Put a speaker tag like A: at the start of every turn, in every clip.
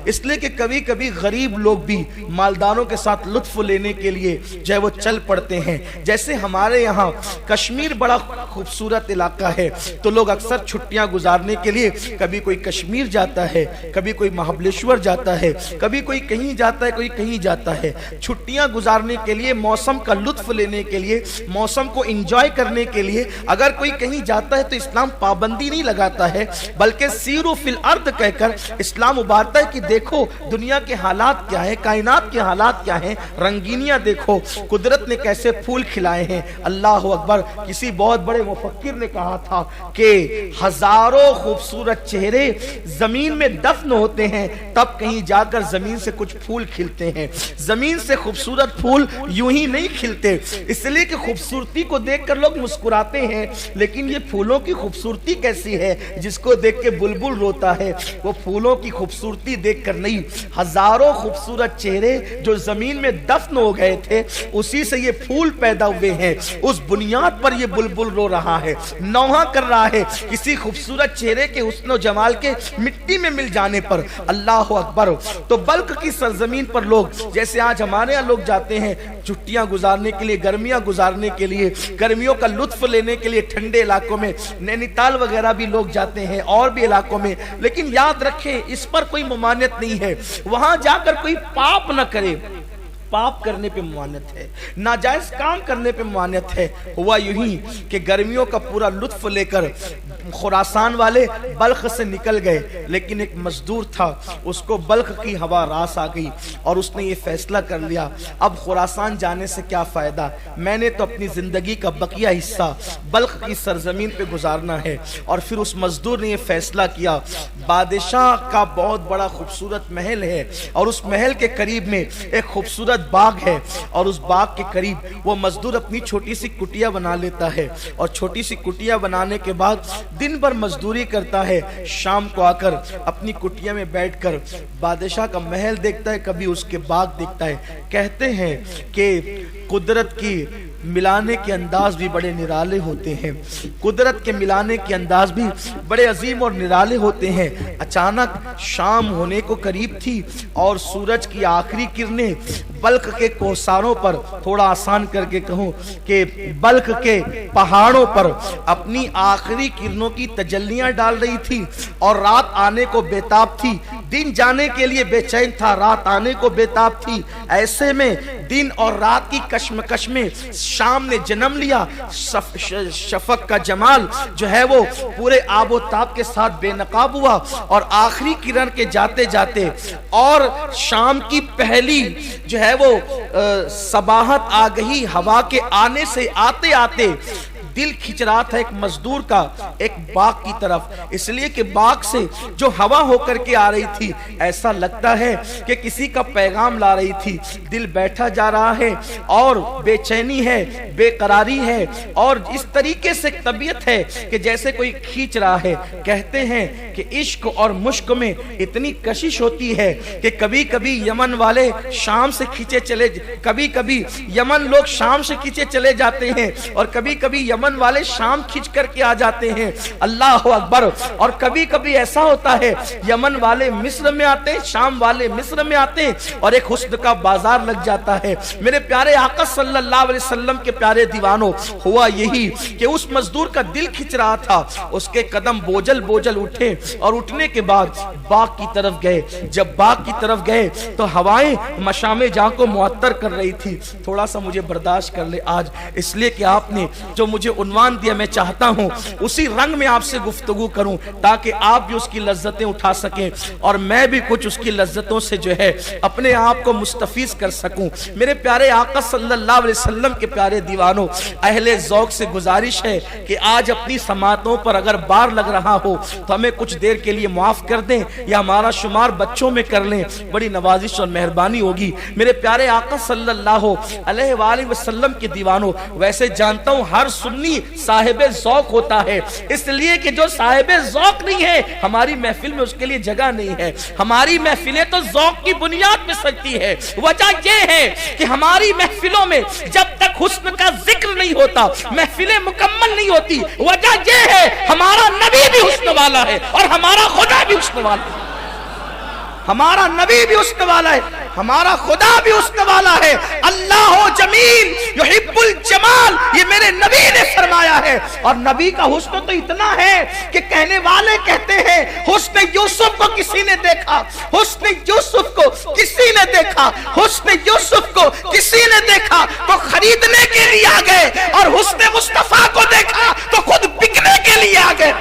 A: اس لیے کہ کبھی کبھی غریب لوگ بھی مالداروں کے ساتھ لطف لینے کے لیے جو ہے وہ چل پڑتے ہیں. جیسے ہمارے یہاں کشمیر بڑا خوبصورت علاقہ ہے تو لوگ اکثر چھٹیاں گزارنے کے لیے کبھی کوئی کشمیر جاتا ہے, کبھی کوئی مہابلیشور جاتا ہے, کبھی کوئی کہیں جاتا ہے, کوئی کہیں جاتا ہے. چھٹیاں گزارنے کے لیے, موسم کا لطف لینے کے لیے, موسم کو انجوائے کرنے کے لیے اگر کوئی کہیں جاتا ہے تو اسلام پابندی نہیں لگاتا ہے, بلکہ سیرو فی الارض کہہ کر اسلام ابھارتا ہے کہ دیکھو دنیا کے حالات کیا ہے, کائنات کے حالات کیا ہیں, رنگینیاں دیکھو, قدرت نے کیسے پھول کھلائے ہیں. اللہ اکبر. کسی بہت بڑے مفکر نے کہا تھا کہ ہزاروں خوبصورت چہرے زمین میں دفن ہوتے ہیں تب کہیں جا کر زمین سے کچھ پھول کھلتے ہیں. زمین سے خوبصورت پھول یوں ہی نہیں کھلتے, اس لیے کہ خوبصورتی کو دیکھ کر لوگ مسکراتے ہیں, لیکن یہ پھولوں کی خوبصورتی کیسی ہے جس کو دیکھ کے بلبل روتا ہے, وہ پھولوں کی خوبصورتی دیکھ کر نہیں. ہزاروں خوبصورت چہرے جو زمین میں دفن ہو گئے تھے اسی سے یہ پھول پیدا ہوئے ہیں, اس بنیاد پر یہ بلبل رو رہا ہے, نوحہ کر رہا ہے کسی خوبصورت چہرے کے حسن و جمال کے مٹی میں مل جانے پر. اللہ اکبر. تو بلخ کی سرزمین پر لوگ جیسے آج ہمارے یہاں لوگ جاتے ہیں چھٹیاں گزارنے کے لیے, گرمیاں گزارنے کے لیے, گرمیوں کا لطف لینے کے لیے ٹھنڈے علاقوں میں, نینی تال وغیرہ بھی لوگ جاتے ہیں اور بھی علاقوں میں, لیکن یاد رکھیں اس پر کوئی ممانعت نہیں ہے. وہاں جا کر کوئی پاپ نہ کرے, پاپ کرنے پہ ممانعت ہے, ناجائز کام کرنے پہ ممانعت ہے. ہوا یوں ہی کہ گرمیوں کا پورا لطف لے کر خراسان والے بلخ سے نکل گئے, لیکن ایک مزدور تھا, اس کو بلخ کی ہوا راس آ گئی اور اس نے یہ فیصلہ کر لیا اب خراسان جانے سے کیا فائدہ, میں نے تو اپنی زندگی کا بقیہ حصہ بلخ کی سرزمین پہ گزارنا ہے. اور پھر اس مزدور نے یہ فیصلہ کیا, بادشاہ کا بہت بڑا خوبصورت محل ہے اور اس محل کے قریب میں ایک خوبصورت باغ ہے, اور اس باغ کے قریب وہ مزدور اپنی چھوٹی سی کٹیا بنا لیتا ہے, اور چھوٹی سی کٹیا بنانے کے بعد دن بھر مزدوری کرتا ہے, شام کو آ کر اپنی کٹیا میں بیٹھ کر بادشاہ کا محل دیکھتا ہے, کبھی اس کے باغ دیکھتا ہے. کہتے ہیں کہ قدرت کی ملانے کے انداز بھی بڑے نرالے ہوتے ہیں, قدرت کے ملانے کے انداز بھی بڑے عظیم اور نرالے ہوتے ہیں. اچانک شام ہونے کو قریب تھی اور سورج کی آخری کرنیں بلخ کے کوساروں پر, تھوڑا آسان کر کے کہوں کہ بلخ کے پہاڑوں پر اپنی آخری کرنوں کی تجلیاں ڈال رہی تھی, اور رات آنے کو بےتاب تھی. دن جانے کے لیے بے چین تھا, رات آنے کو بےتاب تھی. ایسے میں دن اور رات کی کشمکش میں شام نے جنم لیا. شفق کا جمال جو ہے وہ پورے آب و تاب کے ساتھ بے نقاب ہوا, اور آخری کرن کے جاتے جاتے اور شام کی پہلی جو ہے وہ صباحت آ گئی. ہوا کے آنے سے آتے آتے دل کھچ رہا تھا ایک مزدور کا ایک باغ کی طرف, اس لیے کہ باغ سے جو ہوا ہو کر کے آ رہی تھی ایسا لگتا ہے کہ کسی کا پیغام لا رہی تھی. دل بیٹھا جا رہا ہے اور بے چینی ہے, بے قراری ہے, اور اس طریقے سے طبیعت ہے کہ جیسے کوئی کھینچ رہا ہے. کہتے ہیں کہ عشق اور مشق میں اتنی کشش ہوتی ہے کہ کبھی کبھی یمن والے شام سے کھینچے چلے, کبھی کبھی یمن لوگ شام سے کھینچے چلے جاتے ہیں, اور کبھی کبھی یمن والے شام کھینچ کر کے آ جاتے ہیں. اللہ اکبر. اور کبھی کبھی ایسا ہوتا ہے یمن والے مصر میں آتے ہیں, شام والے مصر میں آتے ہیں, اور ایک حسن کا بازار لگ جاتا ہے. میرے پیارے آقا صلی اللہ علیہ وسلم کے پیارے دیوانوں, ہوا یہی کہ اس مزدور کا دل کھچ رہا تھا, اس کے قدم بوجھل بوجھل اٹھے, اور اٹھنے کے بعد باغ کی طرف گئے. جب باغ کی طرف گئے تو ہوائیں مشام جاں کو معطر کر رہی تھی. تھوڑا سا مجھے برداشت کر لے آج, اس لیے کہ آپ نے جو مجھے عنوان دیا میں چاہتا ہوں اسی رنگ میں آپ سے گفتگو کروں تاکہ آپ بھی اس کی لذتیں اٹھا سکیں اور میں بھی کچھ اس کی لذتوں سے جو ہے اپنے آپ کو مستفیض کر سکوں. میرے پیارے آقا صلی اللہ علیہ وسلم کے پیارے دیوانوں, اہل ذوق سے گزارش ہے کہ آج اپنی سماعتوں پر اگر بار لگ رہا ہو تو ہمیں کچھ دیر کے لیے معاف کر دیں یا ہمارا شمار بچوں میں کر لیں, بڑی نوازش اور مہربانی ہوگی. میرے پیارے آقا صلی اللہ علیہ وآلہ وسلم کے دیوانوں, ویسے جانتا ہوں ہر سنی صاحب ذوق ہوتا ہے, اس لیے کہ جو صاحب ذوق نہیں ہے ہماری محفل میں اس کے لیے جگہ نہیں ہے. ہماری محفلیں تو ذوق کی بنیاد پہ سجتی ہے. وجہ یہ ہے کہ ہماری محفلوں میں جب تک حسن کا ذکر نہیں ہوتا محفلیں مکمل نہیں ہوتی. وجہ یہ ہے ہمارا نبی بھی حسن والا ہے اور ہمارا خدا بھی حسن والا ہے. ہمارا نبی بھی حسن والا ہے، ہمارا خدا بھی حسن والا ہے۔ اللہ جمیل یحب الجمال، یہ میرے نبی نے فرمایا ہے۔ اور نبی کا حسن تو اتنا ہے کہ کہنے والے کہتے ہیں حسن یوسف کو کسی نے دیکھا، حسن یوسف کو کسی نے دیکھا، حسن یوسف کو کسی نے دیکھا تو خریدنے کے لیے آ گئے، اور حسن مصطفیٰ کو دیکھا تو خود بکنے کے لیے آ گئے۔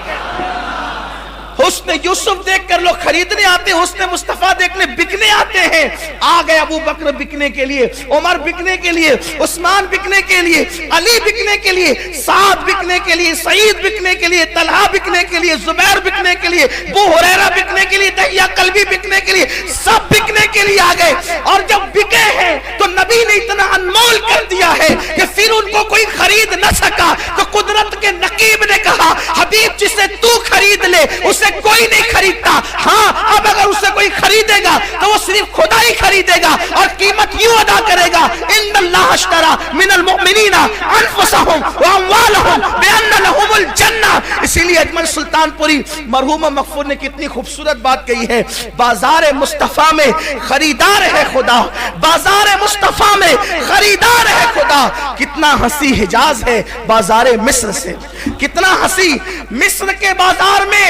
A: حسن یوسف دیکھ کر لوگ خریدنے آتے ہیں، حسن مصطفیٰ دیکھنے بکنے آتے ہیں۔ آ گئے ابو بکر بکنے کے لیے، عمر بکنے کے لیے، عثمان بکنے کے لیے، علی بکنے کے لیے، سعد بکنے کے لیے، سعید بکنے کے لیے، طلحہ بکنے کے لیے، زبیر بکنے کے لیے، ابو ہریرہ بکنے کے لیے، دحیہ کلبی بکنے کے لیے، سب بکنے کے لیے آ گئے۔ اور جب بکے ہیں تو نبی نے اتنا انمول کر دیا ہے کہ پھر ان کو کوئی خرید نہ سکا، تو قدرت کے نقیب نے کہا حبیب جسے تو خرید لے اسے کوئی نہیں خریدتا، ہاں اب اگر اسے کوئی خریدے گا تو وہ صرف خدا ہی خریدے گا، اور قیمت یوں ادا کرے گا ان اللہ اشترى من المؤمنین انفسهم واموالهم بان لهم الجنہ۔ اسی لیے اجمل سلطان پوری مرحوم مغفور نے کتنی خوبصورت بات کہی ہے، بازار مصطفیٰ میں خریدار ہے خدا، بازار مصطفیٰ میں خریدار ہے خدا۔ کتنا ہنسی حجاز ہے بازار مصر سے، کتنا ہنسی مصر کے بازار میں۔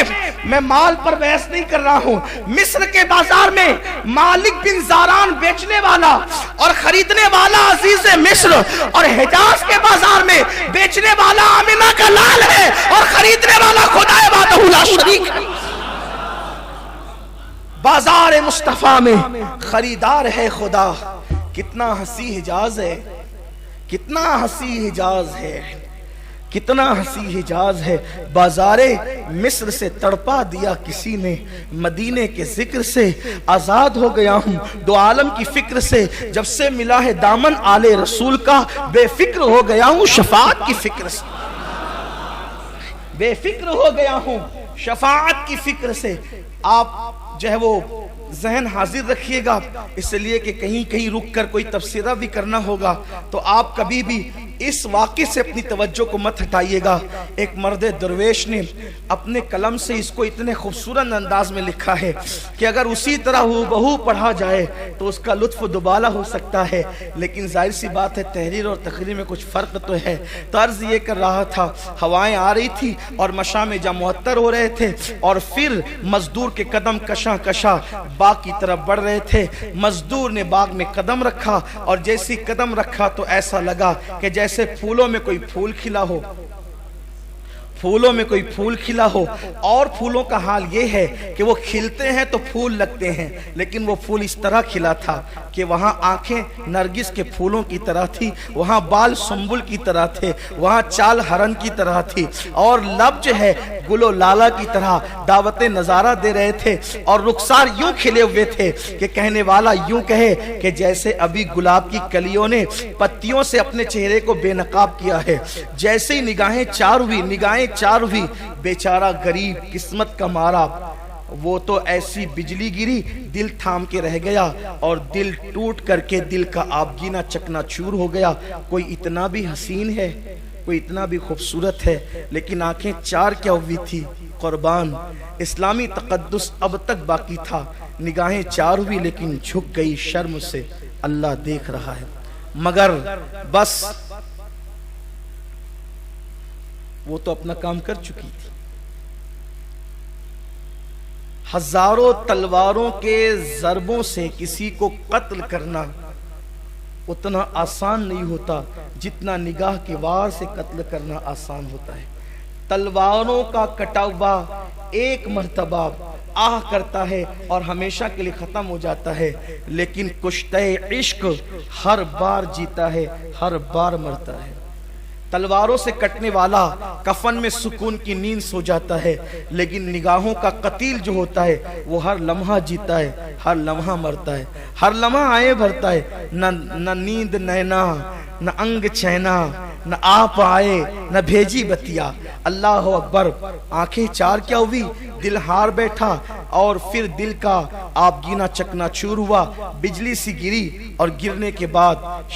A: میں مال پر بحث نہیں کر رہا ہوں، مصر کے بازار میں مالک بن زاران بیچنے والا اور خریدنے والا عزیز مصر، اور حجاز کے بازار میں بیچنے والا آمنہ کا لال ہے اور خریدنے والا خدا وحدہ لا شریک ہے۔ بازار مصطفیٰ میں خریدار ہے خدا۔ کتنا ہنسی حجاز ہے، کتنا ہنسی حجاز ہے، کتنا ہنسی حجاز ہے۔ بازار مصر سے تڑپا دیا کسی نے، مدینے کے ذکر سے آزاد ہو گیا ہوں، دو عالم کی فکر سے جب سے ملا ہے دامن آل رسول کا، بے فکر ہو گیا ہوں شفاعت کی فکر سے، بے فکر ہو گیا ہوں شفاعت کی فکر سے۔ آپ جو ہے وہ ذہن حاضر رکھیے گا، اس لیے کہ کہیں کہیں رک کر کوئی تفسیرہ بھی کرنا ہوگا، تو آپ کبھی بھی اس واقعے سے اپنی توجہ کو مت ہٹائیے گا۔ ایک مرد درویش نے اپنے قلم سے اس کو اتنے خوبصورت انداز میں لکھا ہے کہ اگر اسی طرح ہو پڑھا جائے تو اس کا لطف دوبالا ہو سکتا ہے، لیکن ظاہر سی بات ہے تحریر اور تقریر میں کچھ فرق تو ہے۔ تو عرض یہ کر رہا تھا، ہوائیں آ رہی تھی اور مشام جا معطر ہو رہے تھے، اور پھر مزدور کے قدم کشاں کشاں باغ کی طرف بڑھ رہے تھے۔ مزدور نے باغ میں قدم رکھا، اور جیسی قدم رکھا تو ایسا لگا کہ جیسے پھولوں میں کوئی پھول کھلا ہو، پھولوں میں کوئی پھول کھلا ہو۔ اور پھولوں کا حال یہ ہے کہ وہ کھلتے ہیں تو پھول لگتے ہیں، لیکن وہ پھول اس طرح کھلا تھا کہ وہاں آنکھیں نرگس کے پھولوں کی طرح تھی، وہاں بال سنبل کی طرح تھے، وہاں چال ہرن کی طرح تھی، اور لب جو ہے گل و لالا کی طرح دعوت نظارہ دے رہے تھے، اور رخسار یوں کھلے ہوئے تھے کہ کہنے والا یوں کہے کہ جیسے ابھی گلاب کی کلیوں نے پتیوں سے اپنے چہرے کو بے نقاب کیا ہے۔ جیسے ہی نگاہیں چار ہوئی، بیچارہ غریب قسمت کا مارا، وہ تو ایسی بجلی گری دل تھام کے رہ گیا، اور دل ٹوٹ کر کے دل کا آبگینہ چکنا چور ہو گیا۔ کوئی اتنا بھی حسین ہے، کوئی اتنا بھی خوبصورت ہے، لیکن آنکھیں چار کیا ہوئی تھی قربان، اسلامی تقدس اب تک باقی تھا۔ نگاہیں چار ہوئی لیکن جھک گئی شرم سے، اللہ دیکھ رہا ہے، مگر بس وہ تو اپنا کام کر چکی تھی۔ ہزاروں تلواروں کے ضربوں سے کسی کو قتل کرنا اتنا آسان نہیں ہوتا جتنا نگاہ کے وار سے قتل کرنا آسان ہوتا ہے۔ تلواروں کا کٹا ہوا ایک مرتبہ آہ کرتا ہے اور ہمیشہ کے لیے ختم ہو جاتا ہے، لیکن کشتہ عشق ہر بار جیتا ہے، ہر بار مرتا ہے۔ تلواروں سے کٹنے والا کفن میں سکون کی نیند سو جاتا ہے، لیکن نگاہوں کا قتیل جو ہوتا ہے وہ ہر لمحہ جیتا ہے، ہر لمحہ مرتا ہے، ہر لمحہ آئے بھرتا ہے۔ نہ نیند نینا، نہ انگ چینا، نہ آپ آئے، نہ بھیجی بتیا۔ اللہ اکبر۔ آنکھیں چار کیا ہوئی، دل ہار بیٹھا، اور پھر دل کا آبگینہ چکنا چور ہوا، بجلی سی گری، اور گرنے کے بعد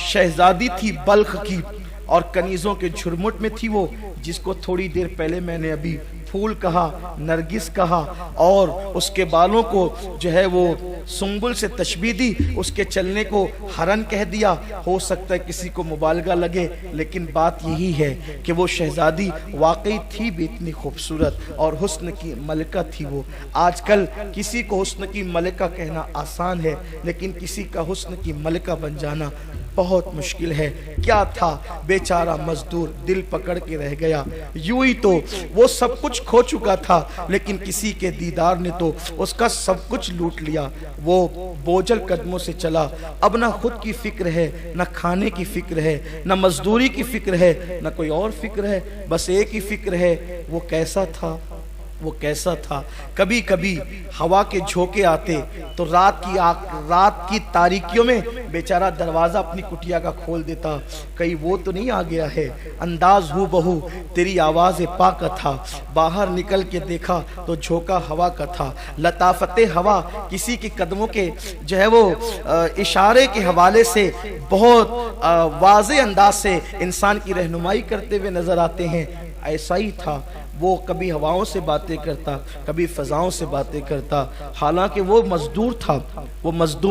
A: شہزادی تھی بلخ کی، اور کنیزوں کے جھرمٹ میں تھی وہ، جس کو تھوڑی دیر پہلے میں نے ابھی پھول کہا، نرگس کہا، اور اس کے بالوں کو جو ہے وہ سنبل سے تشبیہ دی، اس کے چلنے کو ہرن کہہ دیا۔ ہو سکتا ہے کسی کو مبالغہ لگے، لیکن بات یہی ہے کہ وہ شہزادی واقعی تھی بھی اتنی خوبصورت اور حسن کی ملکہ تھی وہ۔ آج کل کسی کو حسن کی ملکہ کہنا آسان ہے، لیکن کسی کا حسن کی ملکہ بن جانا بہت مشکل ہے۔ کیا تھا بیچارہ مزدور، دل پکڑ کے رہ گیا۔ یوں ہی تو وہ سب کچھ کھو چکا تھا، لیکن کسی کے دیدار نے تو اس کا سب کچھ لوٹ لیا۔ وہ بوجھل قدموں سے چلا، اب نہ خود کی فکر ہے، نہ کھانے کی فکر ہے، نہ مزدوری کی فکر ہے، نہ کوئی اور فکر ہے، بس ایک ہی فکر ہے، وہ کیسا تھا، وہ کیسا تھا۔ کبھی کبھی ہوا کے جھونکے آتے تو رات کی تاریکیوں میں بیچارہ دروازہ اپنی کٹیا کا کھول دیتا، کہیں وہ تو نہیں آ گیا ہے۔ انداز ہو بہو تیری آواز پا کا تھا، باہر نکل کے دیکھا تو جھونکا ہوا کا تھا۔ لطافت ہوا کسی کے قدموں کے جو ہے وہ اشارے کے حوالے سے بہت واضح انداز سے انسان کی رہنمائی کرتے ہوئے نظر آتے ہیں۔ ایسا ہی تھا، وہ کبھی ہواؤں سے باتیں کرتا، کبھی فضاؤں سے باتیں کرتا۔ حالانکہ وہ مزدور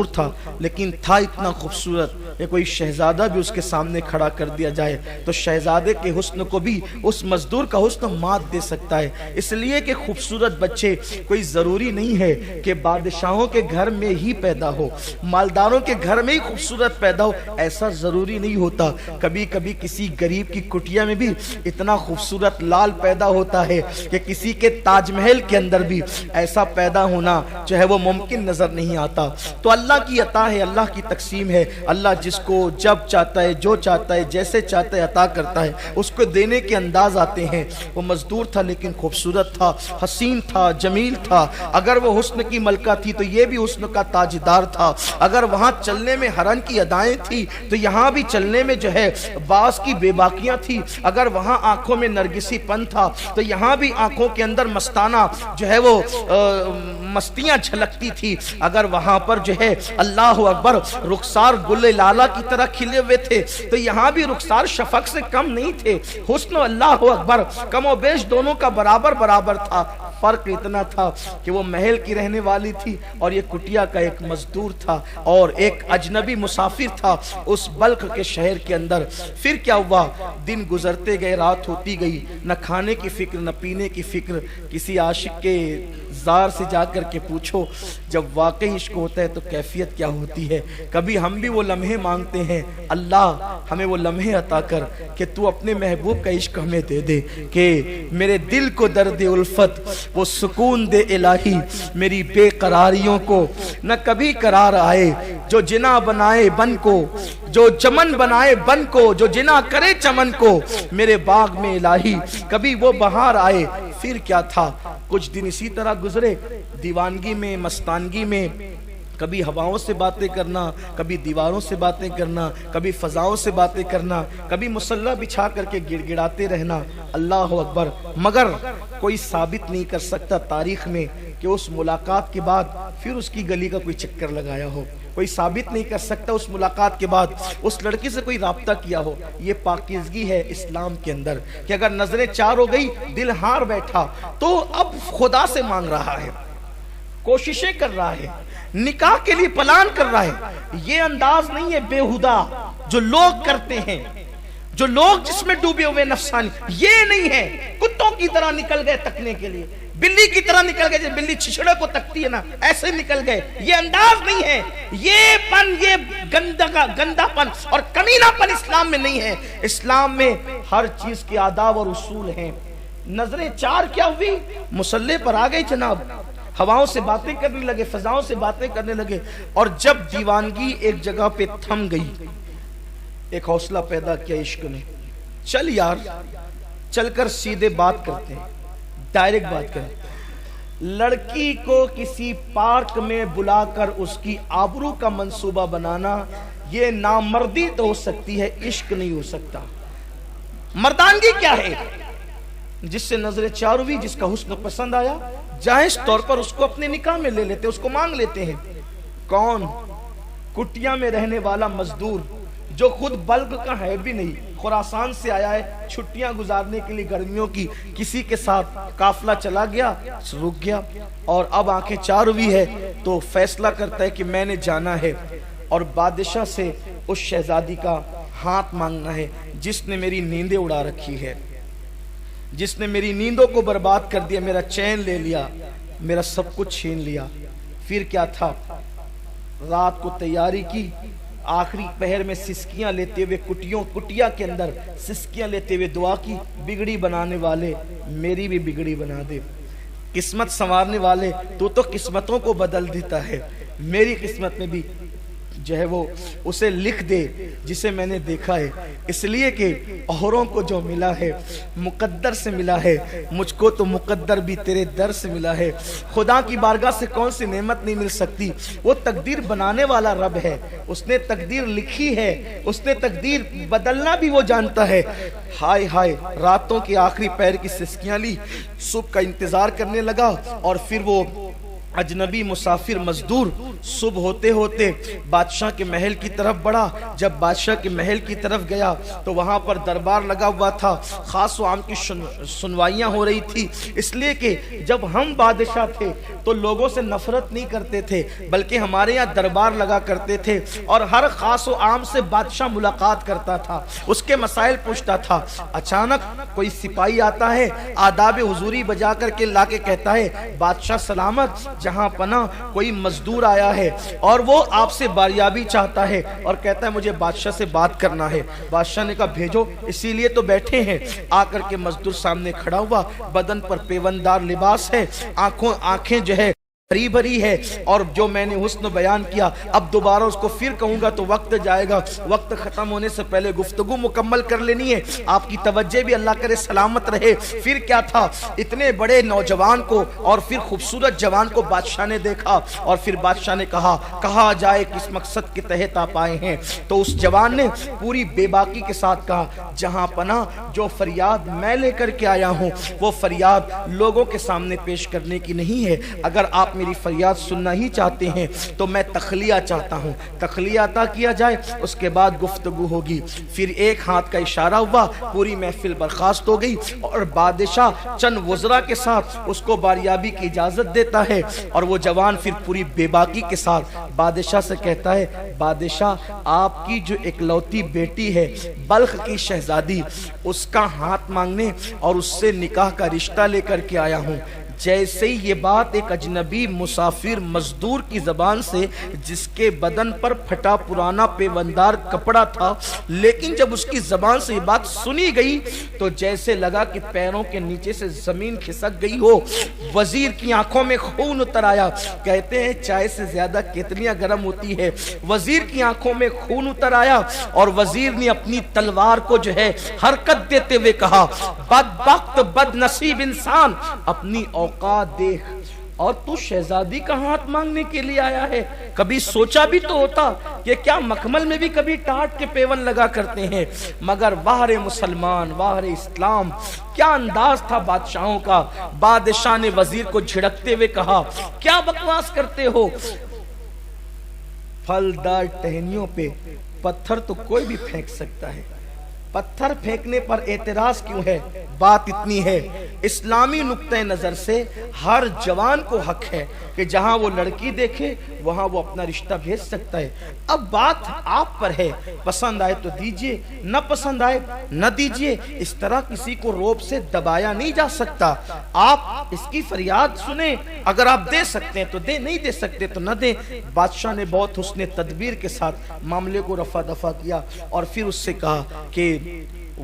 A: تھا، لیکن تھا اتنا خوبصورت کہ کوئی شہزادہ بھی اس کے سامنے کھڑا کر دیا جائے تو شہزادے کے حسن کو بھی اس مزدور کا حسن مات دے سکتا ہے۔ اس لیے کہ خوبصورت بچے کوئی ضروری نہیں ہے کہ بادشاہوں کے گھر میں ہی پیدا ہو، مالداروں کے گھر میں ہی خوبصورت پیدا ہو، ایسا ضروری نہیں ہوتا۔ کبھی کبھی کسی غریب کی کٹیا میں بھی اتنا خوبصورت لال پیدا ہوتا ہے کہ کسی کے تاج محل کے اندر بھی ایسا پیدا ہونا جو ہے وہ ممکن نظر نہیں آتا۔ تو اللہ کی عطا ہے، اللہ کی تقسیم ہے، اللہ جس کو جب چاہتا ہے، جو چاہتا ہے، جیسے چاہتا ہے عطا کرتا ہے، اس کو دینے کے انداز آتے ہیں۔ وہ مزدور تھا لیکن خوبصورت تھا، حسین تھا، جمیل تھا۔ اگر وہ حسن کی ملکہ تھی تو یہ بھی حسن کا تاجدار تھا۔ اگر وہاں چلنے میں ہرن کی ادائیں تھی تو یہاں بھی چلنے میں جو ہے باز کی بے باکیاں تھی۔ اگر وہاں آنکھوں میں نرگسی پن تھا تو یہاں بھی آنکھوں کے اندر مستانہ جو ہے وہ مستیاں جھلکتی تھی۔ اگر وہاں پر جو ہے اللہ اکبر رخسار گل لالا کی طرح کھلے ہوئے تھے تو یہاں بھی رخسار شفق سے کم نہیں تھے۔ حسن اللہ اکبر کم و بیش دونوں کا برابر تھا۔ فرق اتنا تھا کہ وہ محل کی رہنے والی تھی اور یہ کٹیا کا ایک مزدور تھا اور ایک اجنبی مسافر تھا اس بلخ کے شہر کے اندر۔ پھر کیا ہوا، دن گزرتے گئے، رات ہوتی گئی، نہ کھانے کی فکر نہ پینے کی فکر۔ کسی عاشق کے زار سے جا کر کے پوچھو جب واقعی عشق ہوتا ہے تو کیفیت کیا ہوتی ہے۔ کبھی ہم بھی وہ لمحے مانگتے ہیں، اللہ ہمیں وہ لمحے عطا کر کہ تو اپنے محبوب کا عشق ہمیں دے دے، کہ میرے دل کو درد الفت وہ سکون دے الہی، میری بے قراریوں کو نہ کبھی قرار آئے، جو جنا بنائے بن کو، جو چمن بنائے بن کو، جو جنا کرے چمن کو، میرے باغ میں الہی کبھی وہ بہار آئے۔ پھر کیا تھا، کچھ دن اسی طرح گزرے، دیوانگی میں، مستانگی میں، کبھی ہواؤں سے باتیں کرنا، کبھی دیواروں سے باتیں کرنا، کبھی فضاؤں سے باتیں کرنا، کبھی مسلح بچھا کر کے گڑ گڑاتے رہنا۔ اللہ اکبر، مگر کوئی ثابت نہیں کر سکتا تاریخ میں کہ اس ملاقات کے بعد پھر اس کی گلی کا کوئی چکر لگایا ہو۔ کوئی ثابت نہیں کر سکتا اس ملاقات کے بعد اس لڑکی سے کوئی رابطہ کیا ہو۔ یہ پاکیزگی ہے اسلام کے اندر کہ اگر نظریں چار ہو گئی، دل ہار بیٹھا تو اب خدا سے مانگ رہا ہے، کوششیں کر رہا ہے، نکاح کے لیے پلان کر رہا ہے۔ یہ انداز نہیں ہے بیہودہ جو لوگ کرتے ہیں، جو لوگ جس میں ڈوبے ہوئے نفسانی، یہ نہیں ہے۔ کتوں کی طرح نکل گئے تکنے کے لیے، بلی کی طرح نکل گئے، جب بلی چھچڑے کو تکتی ہے نا ایسے نکل گئے۔ یہ انداز نہیں ہے، یہ پن، یہ گندا پن اور کمینہ پن اسلام میں نہیں ہے۔ اسلام میں ہر چیز کے آداب اور اصول ہیں۔ نظریں چار کیا ہوئی، مسلح پر آ گئی جناب، ہواؤں سے باتیں کرنے لگے، فضاؤں سے باتیں کرنے لگے، اور جب دیوانگی ایک جگہ پہ تھم گئی، ایک حوصلہ پیدا کیا عشق نے، چل یار چل کر سیدھے بات کرتے ہیں، ڈائریکٹ بات کریں۔ لڑکی کو کسی پارک میں بلا کر اس کی آبرو کا منصوبہ بنانا، یہ نامردی تو ہو سکتی ہے، عشق نہیں ہو سکتا۔ مردانگی کیا ہے؟ جس سے نظر چار ہوئی، جس کا حسن پسند آیا، جائز طور پر اس کو اپنے نکاح میں لے لیتے، اس کو مانگ لیتے ہیں۔ کون؟ کٹیا میں رہنے والا مزدور جو خود بلخ کا ہے بھی نہیں، خراسان سے آیا ہے چھٹیاں گزارنے کے لیے گرمیوں کی، کسی کے ساتھ قافلہ چلا گیا، رک گیا، اور اب آنکھیں چار ہوئی ہے تو فیصلہ کرتا ہے کہ میں نے جانا ہے اور بادشاہ سے اس شہزادی کا ہاتھ مانگنا ہے جس نے میری نیندیں اڑا رکھی ہے، جس نے میری نیندوں کو برباد کر دیا، میرا چین لے لیا، میرا سب کچھ چھین لیا۔ پھر کیا تھا، رات کو تیاری کی، آخری پہر میں سسکیاں لیتے ہوئے کٹیا کے اندر سسکیاں لیتے ہوئے دعا کی، بگڑی بنانے والے میری بھی بگڑی بنا دے، قسمت سنوارنے والے تو قسمتوں کو بدل دیتا ہے، میری قسمت میں بھی جو ہے وہ اسے لکھ دے جسے میں نے دیکھا ہے، اس لیے کہ اوروں کو جو ملا ہے مقدر سے ملا ہے، مجھ کو تو مقدر بھی تیرے در سے ملا ہے۔ خدا کی بارگاہ سے کون سی نعمت نہیں مل سکتی، وہ تقدیر بنانے والا رب ہے، اس نے تقدیر لکھی ہے، اس نے تقدیر بدلنا بھی وہ جانتا ہے۔ ہائے ہائے، راتوں کی آخری پہر کی سسکیاں لی، صبح کا انتظار کرنے لگا، اور پھر وہ اجنبی مسافر مزدور صبح ہوتے ہوتے بادشاہ کے محل کی طرف بڑھا۔ جب بادشاہ کے محل کی طرف گیا تو وہاں پر دربار لگا ہوا تھا، خاص و عام کی سنوائیاں ہو رہی تھی، اس لیے کہ جب ہم بادشاہ تھے تو لوگوں سے نفرت نہیں کرتے تھے، بلکہ ہمارے یہاں دربار لگا کرتے تھے، اور ہر خاص و عام سے بادشاہ ملاقات کرتا تھا، اس کے مسائل پوچھتا تھا۔ اچانک کوئی سپاہی آتا ہے، آداب حضوری بجا کر کے لا کے کہتا ہے، بادشاہ سلامت، جہاں پناہ کوئی مزدور آیا ہے اور وہ آپ سے باریابی چاہتا ہے اور کہتا ہے مجھے بادشاہ سے بات کرنا ہے۔ بادشاہ نے کہا بھیجو، اسی لیے تو بیٹھے ہیں۔ آ کر کے مزدور سامنے کھڑا ہوا، بدن پر پیوندار لباس ہے، آنکھیں جو ہے بھری بھری ہے، اور جو میں نے حسن بیان کیا اب دوبارہ اس کو پھر کہوں گا تو وقت جائے گا، وقت ختم ہونے سے پہلے گفتگو مکمل کر لینی ہے، آپ کی توجہ بھی اللہ کرے سلامت رہے۔ پھر کیا تھا، اتنے بڑے نوجوان کو اور پھر خوبصورت جوان کو بادشاہ نے دیکھا، اور پھر بادشاہ نے کہا جائے کس مقصد کے تحت آپ آئے ہیں، تو اس جوان نے پوری بے باکی کے ساتھ کہا، جہاں پناہ جو فریاد میں لے کر کے آیا ہوں وہ فریاد لوگوں کے سامنے پیش کرنے کی نہیں ہے، اگر آپ میری فریاد سننا ہی چاہتے ہیں تو میں تخلیہ چاہتا ہوں، تخلیہ عطا کیا جائے، اس کے بعد گفتگو ہوگی۔ پھر ایک ہاتھ کا اشارہ ہوا، پوری محفل برخاست ہو گئی، اور بادشاہ چند وزراء کے ساتھ اس کو باریابی کی اجازت دیتا ہے، اور وہ جوان پھر پوری بے باکی کے ساتھ بادشاہ سے کہتا ہے، بادشاہ آپ کی جو اکلوتی بیٹی ہے بلخ کی شہزادی، اس کا ہاتھ مانگنے اور اس سے نکاح کا رشتہ لے کر کے آیا ہوں۔ جیسے ہی یہ بات ایک اجنبی مسافر مزدور کی زبان سے، جس کے بدن پر پھٹا پرانا پیوندار کپڑا تھا، لیکن جب اس کی زبان سے یہ بات سنی گئی تو جیسے لگا کہ پیروں کے نیچے سے زمین کھسک گئی ہو۔ وزیر کی آنکھوں میں خون اتر آیا، کہتے ہیں چائے سے زیادہ کتلیاں گرم ہوتی ہے، وزیر کی آنکھوں میں خون اتر آیا، اور وزیر نے اپنی تلوار کو جو ہے حرکت دیتے ہوئے کہا، بدبخت بد نصیب انسان، اپنی اوقات دیکھ، اور تو شہزادی کا ہاتھ مانگنے کے لیے آیا ہے؟ کبھی سوچا بھی تو ہوتا کہ کیا مکمل میں بھی کبھی ٹاٹ کے پیون لگا کرتے ہیں، مگر واہر مسلمان، واہر اسلام، کیا انداز تھا بادشاہوں کا۔ بادشاہ نے وزیر کو جھڑکتے ہوئے کہا، کیا بکواس کرتے ہو، پھلدار ٹہنیوں پہ پتھر تو کوئی بھی پھینک سکتا ہے، پتھر پھینکنے پر اعتراض کیوں ہے؟ بات اتنی ہے، اسلامی نقطہ نظر سے ہر جوان کو حق ہے کہ جہاں وہ لڑکی دیکھے وہاں وہ اپنا رشتہ بھیج سکتا ہے۔ اب بات آپ پر ہے، پسند آئے تو دیجئے، نہ پسند آئے نہ دیجئے، اس طرح کسی کو روب سے دبایا نہیں جا سکتا۔ آپ اس کی فریاد سنیں، اگر آپ دے سکتے ہیں تو دیں، نہیں دے سکتے تو نہ دیں۔ بادشاہ نے بہت حسن تدبیر کے ساتھ معاملے کو رفع دفع کیا، اور پھر اس سے کہا کہ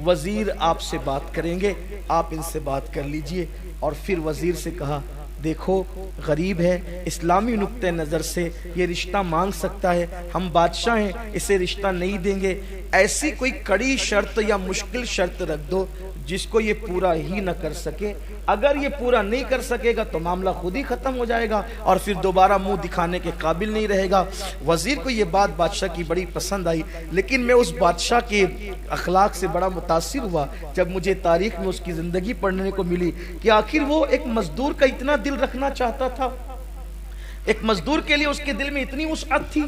A: وزیر آپ سے بات کریں گے، آپ ان سے بات کر لیجئے۔ اور پھر وزیر سے کہا، دیکھو غریب ہے، اسلامی نقطہ نظر سے یہ رشتہ مانگ سکتا ہے، ہم بادشاہ ہیں، اسے رشتہ نہیں دیں گے، ایسی کوئی کڑی شرط یا مشکل شرط رکھ دو جس کو یہ پورا ہی نہ کر سکے۔ اگر یہ پورا نہیں کر سکے گا تو معاملہ خود ہی ختم ہو جائے گا اور پھر دوبارہ منہ دکھانے کے قابل نہیں رہے گا۔ وزیر کو یہ بات بادشاہ کی بڑی پسند آئی، لیکن میں اس بادشاہ کے اخلاق سے بڑا متاثر ہوا جب مجھے تاریخ میں اس کی زندگی پڑھنے کو ملی کہ آخر وہ ایک مزدور کا اتنا دل رکھنا چاہتا تھا۔ ایک مزدور کے لیے اس کے دل میں اتنی وسعت تھی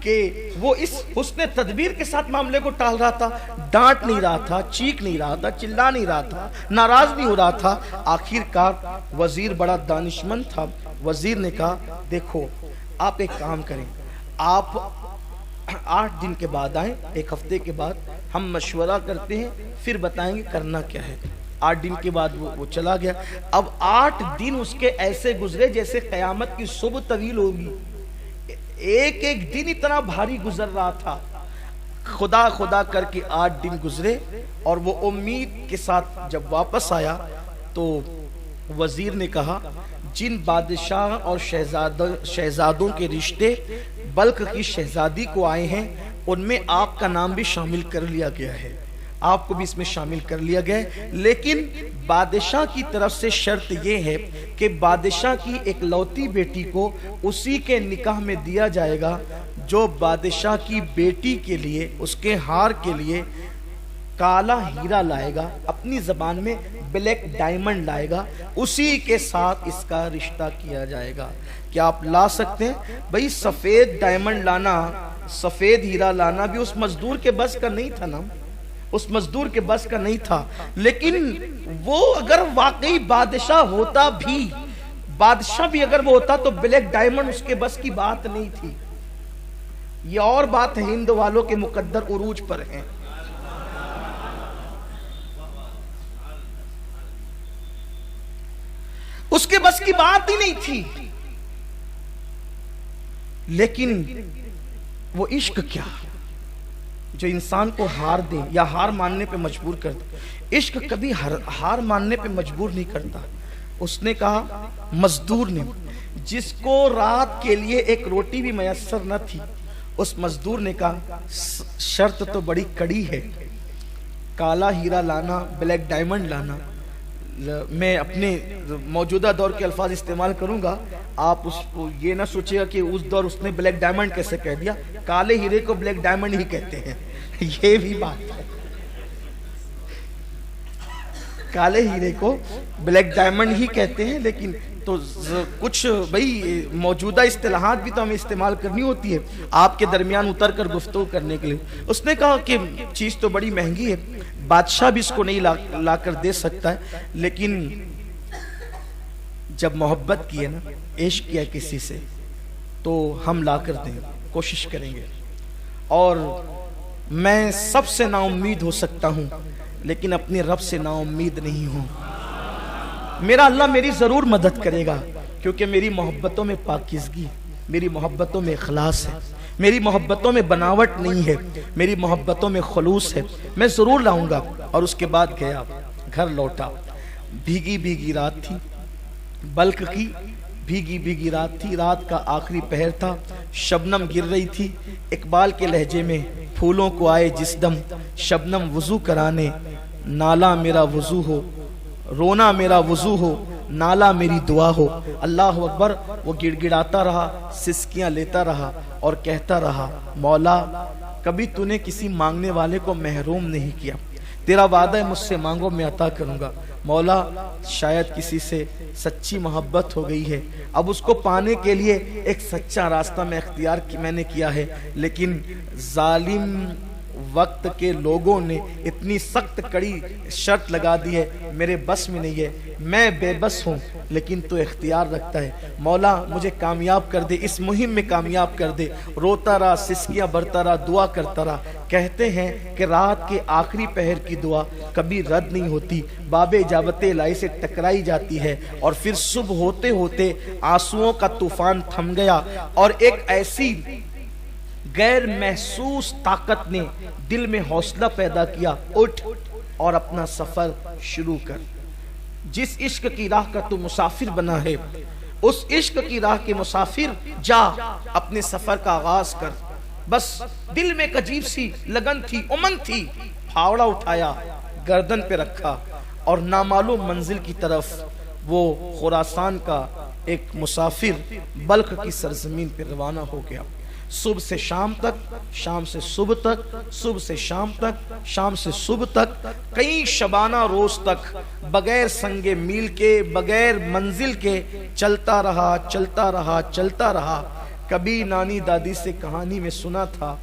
A: کہ وہ اس حسن تدبیر کے ساتھ معاملے کو ٹال رہا تھا، ڈانٹ نہیں رہا تھا، چیخ نہیں رہا تھا، چلا نہیں رہا تھا، ناراض نہیں ہو رہا تھا۔ آخر کار وزیر بڑا دانشمند تھا، وزیر نے کہا دیکھو آپ ایک کام کریں، آپ 8 دن کے بعد آئیں، 1 ہفتے کے بعد ہم مشورہ کرتے ہیں، پھر بتائیں گے کرنا کیا ہے۔ 8 دن کے بعد وہ چلا گیا۔ اب 8 دن اس کے ایسے گزرے جیسے قیامت کی صبح طویل ہوگی، ایک ایک دن اتنا بھاری گزر رہا تھا۔ خدا خدا کر کے 8 دن گزرے اور وہ امید کے ساتھ جب واپس آیا تو وزیر نے کہا جن بادشاہ اور شہزادوں کے رشتے بلخ کی شہزادی کو آئے ہیں ان میں آپ کا نام بھی شامل کر لیا گیا ہے، آپ کو بھی اس میں شامل کر لیا گیا ہے، لیکن بادشاہ کی طرف سے شرط یہ ہے کہ بادشاہ کی ایک لوتی بیٹی کو اسی کے نکاح میں دیا جائے گا جو بادشاہ کی بیٹی کے لیے، اس کے ہار کے لیے کالا ہیرا لائے گا، اپنی زبان میں بلیک ڈائمنڈ لائے گا، اسی کے ساتھ اس کا رشتہ کیا جائے گا۔ کیا آپ لا سکتے ہیں؟ بھئی سفید ڈائمنڈ لانا، سفید ہیرا لانا بھی اس مزدور کے بس کا نہیں تھا نا، اس مزدور کے بس کا نہیں تھا، لیکن وہ اگر واقعی بادشاہ ہوتا بھی، بادشاہ بھی اگر وہ ہوتا تو بلیک ڈائمنڈ اس کے بس کی بات نہیں تھی۔ یہ اور بات ہے، ہند والوں کے مقدر عروج پر ہیں۔ اس کے بس کی بات ہی نہیں تھی، لیکن وہ عشق کیا جو انسان کو ہار دے یا ہار ماننے پہ مجبور کر دے۔ عشق کبھی ہار ماننے پہ مجبور نہیں کرتا۔ اس نے کہا مزدور نے، جس کو رات کے لیے ایک روٹی بھی میسر نہ تھی، اس مزدور نے کہا شرط تو بڑی کڑی ہے، کالا ہیرا لانا، بلیک ڈائمنڈ لانا۔ میں اپنے موجودہ دور کے الفاظ استعمال کروں گا، آپ اس کو یہ نہ سوچے گا کہ اس دور اس نے بلیک ڈائمنڈ کیسے کہہ دیا، کالے ہیرے کو بلیک ڈائمنڈ ہی کہتے ہیں، یہ بھی بات ہے، کالے ہیرے کو بلیک ڈائمنڈ ہی کہتے ہیں، لیکن تو کچھ بھئی موجودہ اصطلاحات بھی تو ہمیں استعمال کرنی ہوتی ہے آپ کے درمیان اتر کر گفتگو کرنے کے لیے۔ اس نے کہا کہ چیز تو بڑی مہنگی ہے، بادشاہ بھی اس کو نہیں لا کر دے سکتا ہے، لیکن جب محبت کی ہے نا، عشق کیا کسی سے، تو ہم لا کر دیں، کوشش کریں گے۔ اور میں سب سے نا امید ہو سکتا ہوں لیکن اپنے رب سے نا امید نہیں ہوں۔ میرا اللہ میری ضرور مدد کرے گا، کیونکہ میری محبتوں میں پاکیزگی، میری محبتوں میں اخلاص ہے، میری محبتوں میں بناوٹ نہیں ہے، میری محبتوں میں خلوص ہے، میں ضرور لاؤں گا۔ اور اس کے بعد گیا، گھر لوٹا، بھیگی بھیگی رات تھی، بلخ کی بھیگی بھیگی رات تھی، رات کا آخری پہر تھا، شبنم گر رہی تھی۔ اقبال کے لہجے میں پھولوں کو آئے جس دم شبنم وضو کرانے، نالا میرا وضو ہو، رونا میرا وضو ہو، نالا میری دعا ہو۔ اللہ اکبر۔ وہ گڑ گڑاتا رہا، سسکیاں لیتا رہا اور کہتا رہا مولا کبھی تو نے کسی مانگنے والے کو محروم نہیں کیا، تیرا وعدہ ہے مجھ سے مانگو میں عطا کروں گا۔ مولا شاید کسی سے سچی محبت ہو گئی ہے، اب اس کو پانے کے لیے ایک سچا راستہ میں نے کیا ہے، لیکن ظالم وقت کے لوگوں نے اتنی سخت کڑی شرط لگا دی ہے، میرے بس میں نہیں ہے، میں بے بس ہوں، لیکن تو اختیار رکھتا ہے۔ مولا مجھے کامیاب کر دے، اس مہم میں کامیاب کر دے۔ روتا رہا، سسکیاں بھرتا رہا، دعا کرتا رہا۔ کہتے ہیں کہ رات کے آخری پہر کی دعا کبھی رد نہیں ہوتی، باب اجابت الہی سے ٹکرائی جاتی ہے، اور پھر صبح ہوتے ہوتے آنسوؤں کا طوفان تھم گیا، اور ایک ایسی غیر محسوس طاقت نے دل میں حوصلہ پیدا کیا، اٹھ اور اپنا سفر شروع کر۔ جس عشق کی راہ کا تو مسافر بنا ہے، اس عشق کی راہ کے مسافر جا اپنے سفر کا آغاز کر۔ بس دل میں ایک عجیب سی لگن تھی، امنگ تھی، پھاوڑا اٹھایا، گردن پہ رکھا، اور نامعلوم منزل کی طرف وہ خراسان کا ایک مسافر بلخ کی سرزمین پہ روانہ ہو گیا۔ صبح سے شام تک، شام سے صبح تک، صبح سے شام تک، شام سے صبح تک، کئی شبانہ روز تک بغیر سنگ میل کے، بغیر منزل کے چلتا رہا، چلتا رہا، چلتا رہا۔ کبھی نانی دادی سے کہانی میں سنا تھا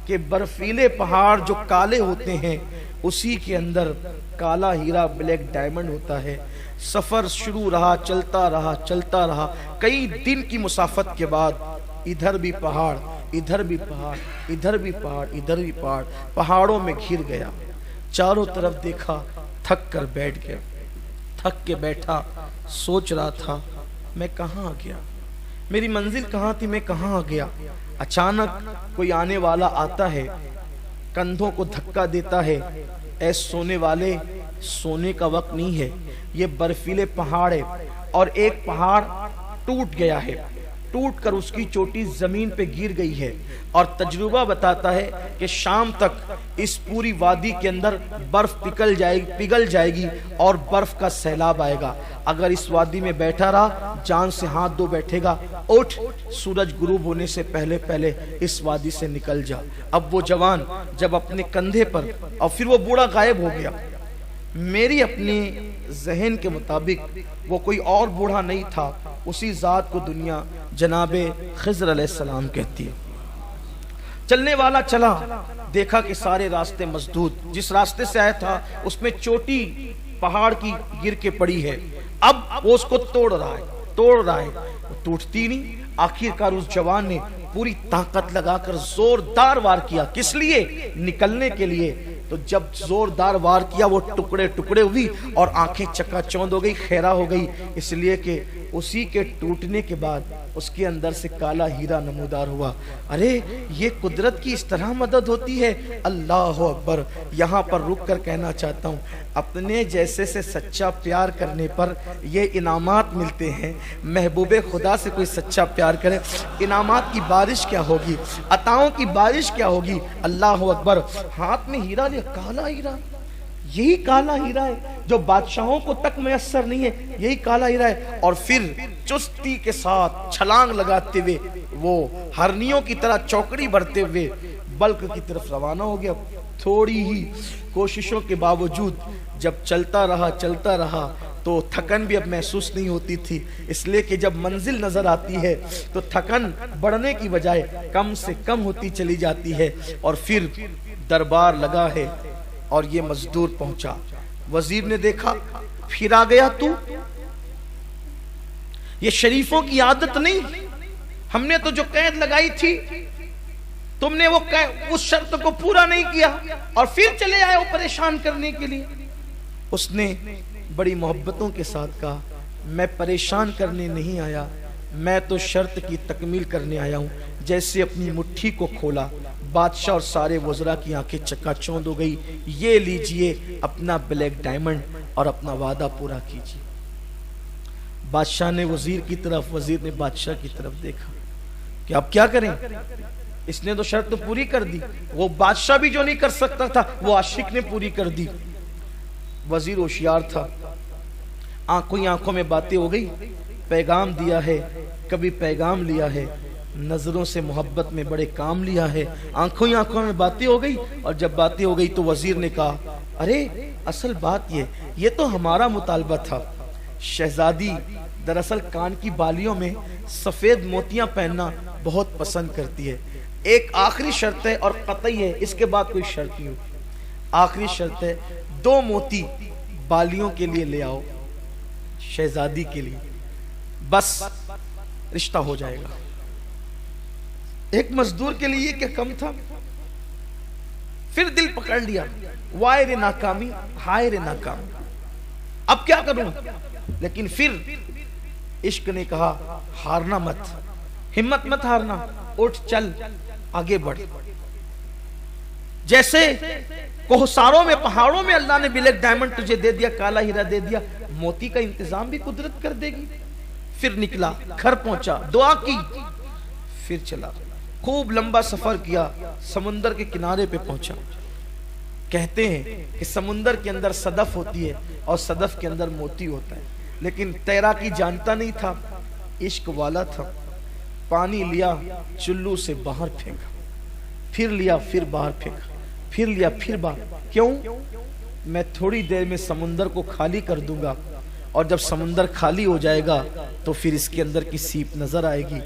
A: کہ برفیلے پہاڑ جو کالے ہوتے ہیں اسی کے اندر کالا ہیرا، بلیک ڈائمنڈ ہوتا ہے۔ سفر شروع رہا، چلتا رہا، چلتا رہا، کئی دن کی مسافت کے بعد ادھر بھی پہاڑ، ادھر بھی پہاڑ، ادھر بھی پہاڑ، ادھر بھی پہاڑ، پہاڑوں میں گھر گیا۔ چاروں طرف دیکھا، تھک کر بیٹھ گیا۔ تھک کے بیٹھا، سوچ رہا تھا میں کہاں آ گیا، میری منزل کہاں تھی، میں کہاں آ گیا۔ اچانک کوئی آنے والا آتا ہے، کندھوں کو دھکا دیتا ہے، اے سونے والے، سونے کا وقت نہیں ہے، یہ برفیلے پہاڑ ہے، اور ایک پہاڑ ٹوٹ گیا ہے، ٹوٹ کر اس کی چوٹی زمین پہ گر گئی ہے، اور تجربہ بتاتا ہے کہ شام تک اس پوری وادی کے اندر برف پگھل جائے گی اور برف کا سیلاب آئے گا۔ اگر اس وادی میں بیٹھا رہا، جان سے ہاتھ دھو بیٹھے گا، اٹھ، سورج غروب ہونے سے پہلے پہلے اس وادی سے نکل جا۔ اب وہ جوان جب اپنے کندھے پر، اور پھر وہ بوڑھا غائب ہو گیا۔ میری اپنے ذہن کے مطابق وہ کوئی اور بوڑھا نہیں تھا، اسی ذات کو دنیا جناب خضر علیہ السلام کہتی ہے۔ چلنے والا چلا، دیکھا کہ سارے راستے مسدود، جس راستے سے آیا تھا اس میں چوٹی پہاڑ کی گر کے پڑی ہے، اب وہ اس کو توڑ رہا ہے، توڑ رہا ہے، وہ ٹوٹتی نہیں۔ آخر کار اس جوان نے پوری طاقت لگا کر زوردار وار کیا، کس لیے؟ نکلنے کے لیے۔ تو جب زوردار وار کیا وہ ٹکڑے ٹکڑے ہوئی اور آنکھیں چکا چوند ہو گئی، خیرہ ہو گئی، اس لیے کہ اسی کے ٹوٹنے کے بعد اس کے اندر سے کالا ہیرا نمودار ہوا۔ ارے یہ قدرت کی اس طرح مدد ہوتی ہے، اللہ اکبر۔ یہاں پر رک کر کہنا چاہتا ہوں، اپنے جیسے سے سچا پیار کرنے پر یہ انعامات ملتے ہیں۔ محبوب خدا سے کوئی سچا پیار کرے، انعامات کی بارش کیا ہوگی، عطاؤں کی بارش کیا ہوگی، اللہ اکبر۔ ہاتھ میں ہیرا لیا، کالا ہیرا، یہی کالا ہیرا ہے جو بادشاہوں کو تک میسر نہیں ہے، یہی کالا ہیرا ہے۔ اور پھر چستی کے ساتھ چھلانگ لگاتے ہوئے وہ ہرنیوں کی طرح چوکڑی بھرتے ہوئے بلک کی طرف روانہ ہو گیا۔ تھوڑی ہی کوششوں کے باوجود جب چلتا رہا تو تھکن بھی اب محسوس نہیں ہوتی تھی، اس لیے کہ جب منزل نظر آتی ہے تو تھکن بڑھنے کی بجائے کم سے کم ہوتی چلی جاتی ہے۔ اور پھر دربار لگا ہے اور یہ مزدور پہنچا۔ وزیر نے دیکھا، پھر آ گیا تو، یہ شریفوں کی عادت نہیں، ہم نے تو جو قید لگائی تھی تم نے اس شرط کو پورا نہیں کیا اور پھر چلے آئے وہ پریشان کرنے کے لیے۔ اس نے بڑی محبتوں کے ساتھ کہا، میں پریشان کرنے نہیں آیا، میں تو شرط کی تکمیل کرنے آیا ہوں۔ جیسے اپنی مٹھی کو کھولا، بادشاہ اور سارے وزراء کی آنکھیں چکا چوند ہو گئی، یہ لیجئے اپنا بلیک ڈائمنڈ اور اپنا وعدہ پورا کیجئے۔ بادشاہ نے وزیر کی طرف، وزیر نے بادشاہ کی طرف دیکھا کہ اب کیا کریں، اس نے تو شرط تو پوری کر دی، وہ بادشاہ بھی جو نہیں کر سکتا تھا وہ عاشق نے پوری کر دی۔ وزیر ہوشیار تھا، آنکھوں میں باتیں ہو گئی، پیغام دیا ہے، کبھی پیغام لیا ہے، نظروں سے محبت میں بڑے کام لیا ہے، آنکھوں میں باتیں ہو گئی۔ اور جب باتیں ہو گئی تو وزیر نے کہا، ارے اصل بات یہ تو ہمارا مطالبہ تھا۔ شہزادی دراصل کان کی بالیوں میں سفید موتیاں پہننا بہت پسند کرتی ہے، ایک آخری شرط ہے اور قطعی ہے، اس کے بعد کوئی شرط نہیں ہوتی۔ آخری شرط ہے 2 موتی بالیوں کے لیے لے آؤ شہزادی کے لیے، بس رشتہ ہو جائے گا۔ ایک مزدور کے لیے کیا کم تھا؟ پھر دل پکڑ لیا، وائے رے ناکامی، ہائے رے ناکامی، اب کیا کروں؟ لیکن پھر عشق نے کہا، ہارنا مت، ہمت مت ہارنا، اٹھ چل آگے بڑھ۔ جیسے کوہساروں میں، پہاڑوں میں اللہ نے بلیک ڈائمنڈ تجھے دے دیا، کالا ہیرا دے دیا، موتی کا انتظام بھی قدرت کر دے گی۔ پھر نکلا، گھر پہنچا، دعا کی، پھر چلا، خوب لمبا سفر کیا، سمندر کے کنارے پہ پہنچا۔ کہتے ہیں کہ سمندر کے اندر صدف ہوتی ہے اور صدف کے اندر موتی ہوتا ہے، لیکن تیراکی جانتا نہیں تھا، عشق والا تھا۔ پانی لیا چلو سے باہر پھینکا، پھر لیا پھر باہر پھینکا، پھر لیا پھر باہر. کیوں؟ میں تھوڑی دیر میں سمندر کو خالی کر دوں گا، اور جب سمندر خالی ہو جائے گا تو پھر اس کے اندر کی سیپ نظر آئے گی،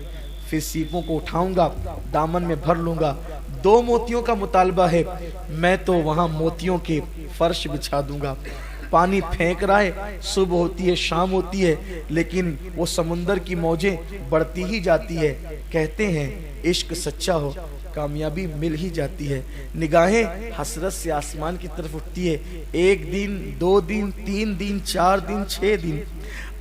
A: پھر سیپوں کو اٹھاؤں گا، دامن میں بھر لوں گا. 2 موتیوں کا مطالبہ ہے، میں تو وہاں موتیوں کے فرش بچھا دوں گا. پانی پھینک رہا ہے، صبح ہوتی ہے شام ہوتی ہے، لیکن وہ سمندر کی موجیں بڑھتی ہی جاتی ہے. کہتے ہیں عشق سچا ہو کامیابی مل ہی جاتی ہے. نگاہیں حسرت سے آسمان کی طرف اٹھتی ہے. 1 دن 2 دن 3 دن 4 دن 6 دن.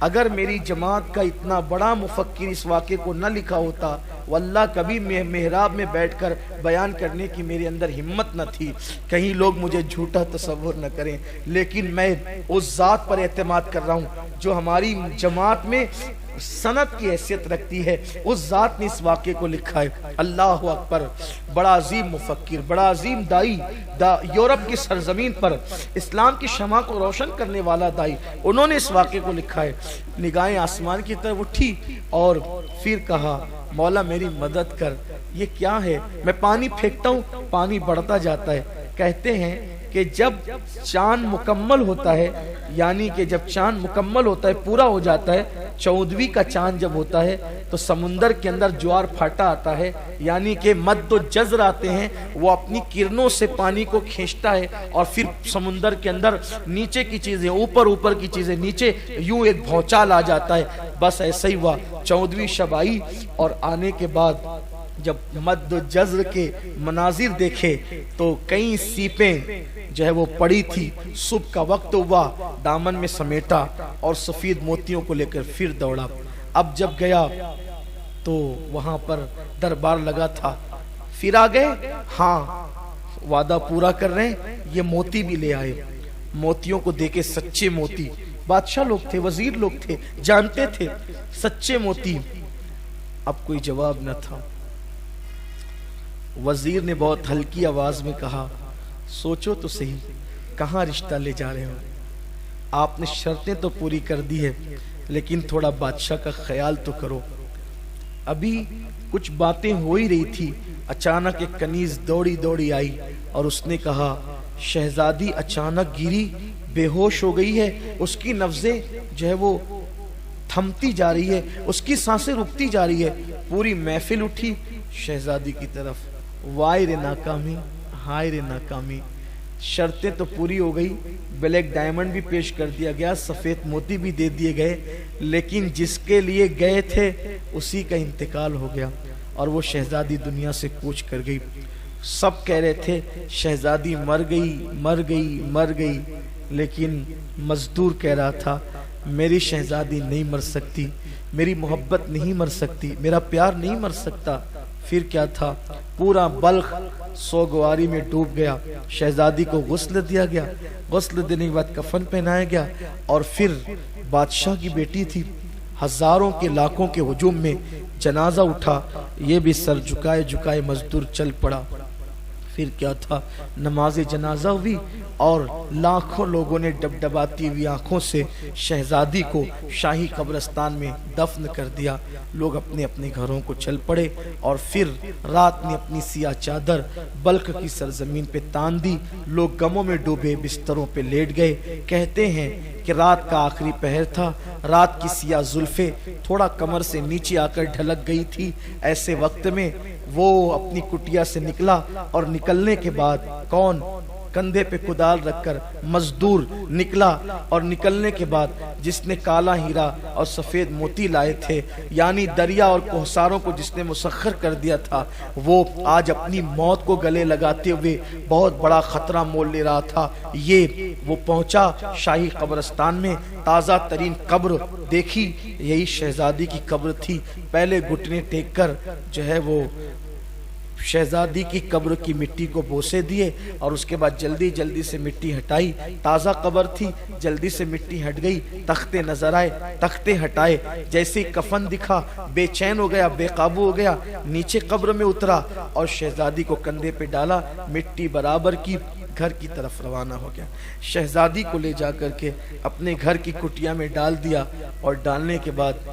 A: اگر میری جماعت کا اتنا بڑا مفکر اس واقعے کو نہ لکھا ہوتا، واللہ کبھی محراب میں بیٹھ کر بیان کرنے کی میرے اندر ہمت نہ تھی. کہیں لوگ مجھے جھوٹا تصور نہ کریں، لیکن میں اس ذات پر اعتماد کر رہا ہوں جو ہماری جماعت میں سند کی حیثیت رکھتی ہے. اس ذات نے اس واقعے کو لکھا ہے. اللہ اکبر. بڑا عظیم مفکر، بڑا عظیم دائی، یورپ کی سرزمین پر اسلام کی شمع کو روشن کرنے والا دائی، انہوں نے اس واقعے کو لکھا ہے. نگاہیں آسمان کی طرف اٹھی اور پھر کہا مولا میری مدد کر. یہ کیا ہے؟ میں پانی پھینکتا ہوں، پانی بڑھتا جاتا ہے. کہتے ہیں کہ جب چاند مکمل ہوتا ہے، یعنی کہ جب چاند مکمل ہوتا ہے، پورا ہو جاتا ہے، 14ویں کا چاند جب ہوتا ہے تو سمندر کے اندر جوار پھاٹا آتا ہے، یعنی کہ مد و جزر آتے ہیں. وہ اپنی کرنوں سے پانی کو کھینچتا ہے اور پھر سمندر کے اندر نیچے کی چیزیں اوپر کی چیزیں نیچے، یوں ایک بھونچال آ جاتا ہے. بس ایسا ہی ہوا. 14ویں شب آئی اور آنے کے بعد جب مد و جزر کے مناظر دیکھے تو کئی سیپیں جو ہے وہ پڑی تھی. صبح کا وقت ہوا، دامن میں سمیٹا اور سفید موتیوں کو لے کر پھر دوڑا. اب جب گیا تو وہاں پر دربار لگا تھا. پھر آ گئے، ہاں وعدہ پورا کر رہے ہیں. یہ موتی بھی لے آئے. موتیوں کو دیکھے سچے موتی، بادشاہ لوگ تھے، وزیر لوگ تھے، جانتے تھے سچے موتی. اب کوئی جواب نہ تھا. وزیر نے بہت ہلکی آواز میں کہا سوچو تو صحیح، کہاں رشتہ لے جا رہے ہو؟ آپ نے شرطیں تو پوری کر دی ہے، لیکن تھوڑا بادشاہ کا خیال تو کرو. ابھی کچھ باتیں ہو ہی رہی تھی، اچانک ایک کنیز دوڑی آئی اور اس نے کہا شہزادی اچانک گری، بے ہوش ہو گئی ہے. اس کی نبضیں جو ہے وہ تھمتی جا رہی ہے، اس کی سانسیں رکتی جا رہی ہے. پوری محفل اٹھی شہزادی کی طرف. وائے رے ناکامی، ہائے رے ناکامی. شرطیں تو پوری ہو گئی، بلیک ڈائمنڈ بھی پیش کر دیا گیا، سفید موتی بھی دے دیے گئے، لیکن جس کے لیے گئے تھے اسی کا انتقال ہو گیا اور وہ شہزادی دنیا سے کوچ کر گئی. سب کہہ رہے تھے شہزادی مر گئی، لیکن مزدور کہہ رہا تھا میری شہزادی نہیں مر سکتی، میری محبت نہیں مر سکتی، میرا پیار نہیں مر سکتا. پھر کیا تھا؟ پورا بلخ سوگواری میں ڈوب گیا. شہزادی کو غسل دیا گیا، غسل دینے کے بعد کفن پہنایا گیا اور پھر بادشاہ کی بیٹی تھی. ہزاروں کے لاکھوں کے ہجوم میں جنازہ اٹھا، یہ بھی سر جھکائے مزدور چل پڑا. پھر کیا تھا؟ نماز جنازہ ہوئی اور لاکھوں لوگوں نے ڈبڈباتی ہوئی آنکھوں سے شہزادی کو شاہی قبرستان میں دفن کر دیا. لوگ اپنے اپنے گھروں کو چل پڑے اور پھر رات نے اپنی سیاہ چادر بلخ کی سرزمین پہ تان دی. لوگ غموں میں ڈوبے بستروں پہ لیٹ گئے. کہتے ہیں کہ رات کا آخری پہر تھا، رات کی سیاہ زلفیں تھوڑا کمر سے نیچے آ کر ڈھلک گئی تھی. ایسے وقت میں وہ اپنی کٹیا سے نکلا اور نکلنے کے بعد کون؟ کندھے پہ کدال رکھ کر مزدور نکلا اور نکلنے کے بعد جس نے کالا ہیرا اور سفید موتی لائے تھے، یعنی دریا اور کوہساروں کو جس نے مسخر کر دیا تھا، وہ آج اپنی موت کو گلے لگاتے ہوئے بہت بڑا خطرہ مول لے رہا تھا. یہ وہ پہنچا شاہی قبرستان میں. تازہ ترین قبر دیکھی، یہی شہزادی کی قبر تھی. پہلے گھٹنے ٹیک کر جو ہے وہ شہزادی کی قبر کی مٹی کو بوسے دیے اور اس کے بعد جلدی سے مٹی ہٹائی. تازہ قبر تھی، جلدی سے مٹی ہٹ گئی. تختے نظر آئے، تختے ہٹائے. جیسے ہی کفن دکھا بے چین ہو گیا، بے قابو ہو گیا. نیچے قبر میں اترا اور شہزادی کو کندھے پہ ڈالا، مٹی برابر کی، گھر کی طرف روانہ ہو گیا. شہزادی کو لے جا کر کے اپنے گھر کی کٹیا میں ڈال دیا اور ڈالنے کے بعد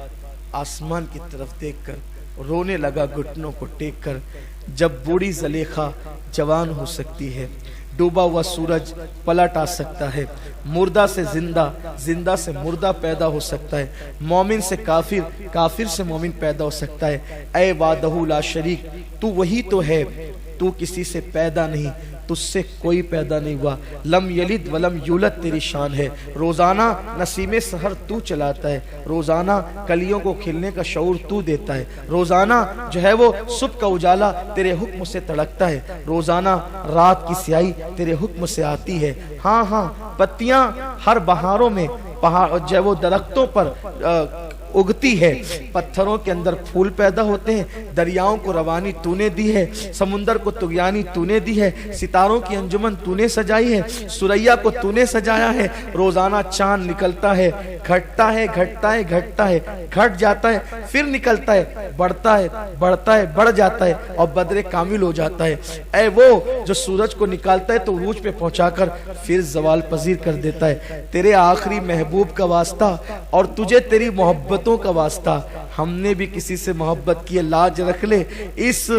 A: آسمان کی طرف دیکھ کر رونے لگا گھٹنوں کو ٹیک کر، جب بوڑھی زلیخا جوان ہو سکتی ہے، ڈوبا ہوا سورج پلٹ آ سکتا ہے، مردہ سے زندہ، زندہ سے مردہ پیدا ہو سکتا ہے، مومن سے کافر، کافر سے مومن پیدا ہو سکتا ہے۔ اے وحدہ لا شریک، تو وہی تو ہے، تو کسی سے پیدا نہیں، تجھ سے کوئی پیدا نہیں ہوا، لم یلد ولم یولد تیری شان ہے۔ روزانہ نسیم سحر تو چلاتا ہے، روزانہ کلیوں کو کھلنے کا شعور تو دیتا ہے، روزانہ جو ہے وہ صبح کا اجالا تیرے حکم سے تڑکتا ہے، روزانہ رات کی سیاہی تیرے حکم سے آتی ہے۔ ہاں ہاں، پتیاں ہر بہاروں میں جو ہے وہ درختوں پر اگتی ہے، پتھروں کے اندر پھول پیدا ہوتے ہیں، دریاؤں کو روانی تو نے دی ہے، سمندر کو طغیانی تو نے دی ہے، ستاروں کی انجمن تو نے سجائی ہے، سریا کو تو نے سجایا ہے، روزانہ چاند نکلتا ہے، گھٹتا ہے گھٹتا ہے گھٹتا ہے، گھٹ جاتا ہے پھر نکلتا ہے، بڑھتا ہے بڑھتا ہے بڑھ جاتا ہے اور بدر کامل ہو جاتا ہے۔ اے وہ جو سورج کو نکالتا ہے تو عروج پہ پہنچا کر پھر زوال پذیر کر دیتا ہے، تیرے آخری محبوب کا واسطہ اور تجھے تیری محبتوں کا واسطہ، ہم نے بھی کسی سے محبت کی، لاج رکھ لے، اس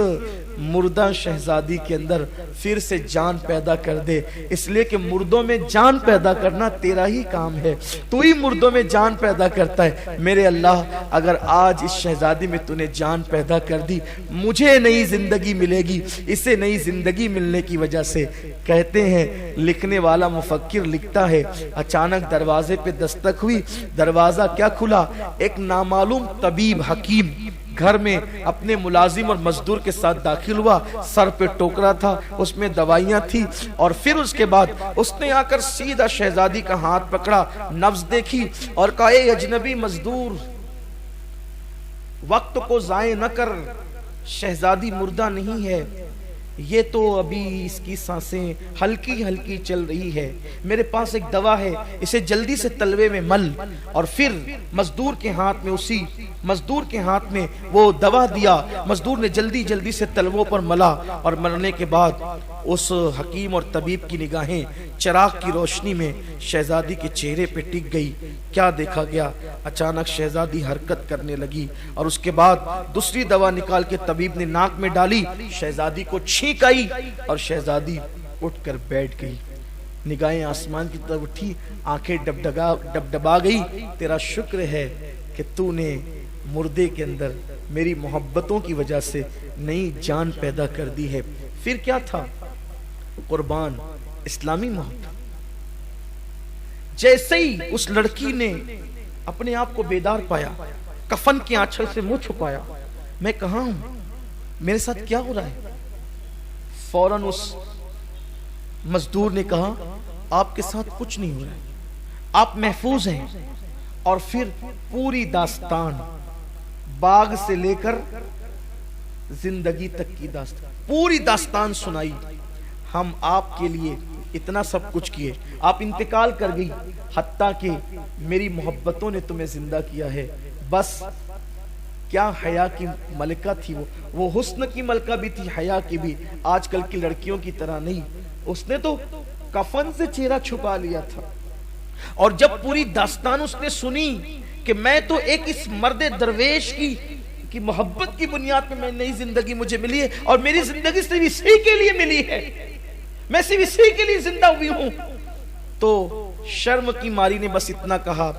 A: مردہ شہزادی کے اندر پھر سے جان پیدا کر دے، اس لیے کہ مردوں میں جان پیدا کرنا تیرا ہی کام ہے، تو ہی مردوں میں جان پیدا کرتا ہے۔ میرے اللہ، اگر آج اس شہزادی میں تو نے جان پیدا کر دی، مجھے نئی زندگی ملے گی، اسے نئی زندگی ملنے کی وجہ سے۔ کہتے ہیں لکھنے والا مفکر لکھتا ہے، اچانک دروازے پہ دستک ہوئی، دروازہ کیا کھلا، ایک نامعلوم طبیب حکیم گھر میں اپنے ملازم اور مزدور کے ساتھ داخل ہوا، سر پہ ٹوکرا تھا، اس میں دوائیاں تھی، اور پھر اس کے بعد اس نے آ کر سیدھا شہزادی کا ہاتھ پکڑا، نبض دیکھی اور کہا، اے اجنبی مزدور، وقت کو ضائع نہ کر، شہزادی مردہ نہیں ہے، یہ تو ابھی اس کی سانسیں ہلکی ہلکی چل رہی ہے، میرے پاس ایک دوا ہے، اسے جلدی سے تلوے میں مل۔ اور پھر مزدور کے ہاتھ میں، اسی مزدور کے ہاتھ میں وہ دوا دیا، مزدور نے جلدی جلدی سے تلووں پر ملا، اور ملنے کے بعد اس حکیم اور طبیب کی نگاہیں چراغ کی روشنی میں شہزادی کے چہرے پہ ٹک گئی۔ کیا دیکھا گیا، اچانک شہزادی حرکت کرنے لگی، اور اس کے بعد دوسری دوا نکال کے طبیب نے ناک میں ڈالی، شہزادی کو چھینک آئی اور شہزادی اٹھ کر بیٹھ گئی، نگاہیں آسمان کی طرف اٹھی، آنکھیں ڈبڈبا گئی۔ تیرا شکر ہے کہ تو نے مردے کے اندر میری محبتوں کی وجہ سے نئی جان پیدا کر دی ہے۔ پھر کیا تھا؟ قربان اسلامی محبت۔ جیسے ہی اس لڑکی نے اپنے آپ کو بیدار پایا، کفن کے آنچل سے منہ چھپایا، میں کہاں ہوں، میرے ساتھ کیا ہو رہا ہے، فوراً اس مزدور نے کہا، آپ کے ساتھ کچھ نہیں ہو رہا ہے، آپ محفوظ ہیں۔ اور پھر پوری داستان، باغ سے لے کر زندگی تک کی داستان، پوری داستان سنائی، ہم آپ کے لیے اتنا سب کچھ کیے، آپ انتقال کر گئی، حتیٰ کہ میری محبتوں نے تمہیں زندہ کیا ہے۔ بس کیا حیا کی ملکہ تھی وہ حسن کی ملکہ بھی تھی، حیا کی بھی، آج کل کی لڑکیوں کی طرح نہیں، اس نے تو کفن سے چہرہ چھپا لیا تھا۔ اور جب پوری داستان اس نے سنی کہ میں تو ایک اس مرد درویش کی محبت کی بنیاد پہ میں نئی زندگی مجھے ملی ہے، اور میری زندگی صرف اسی کے لیے ملی ہے، میں صرف اسی کے لیے زندہ ہوئی ہوں، تو شرم کی ماری نے بس اتنا کہا،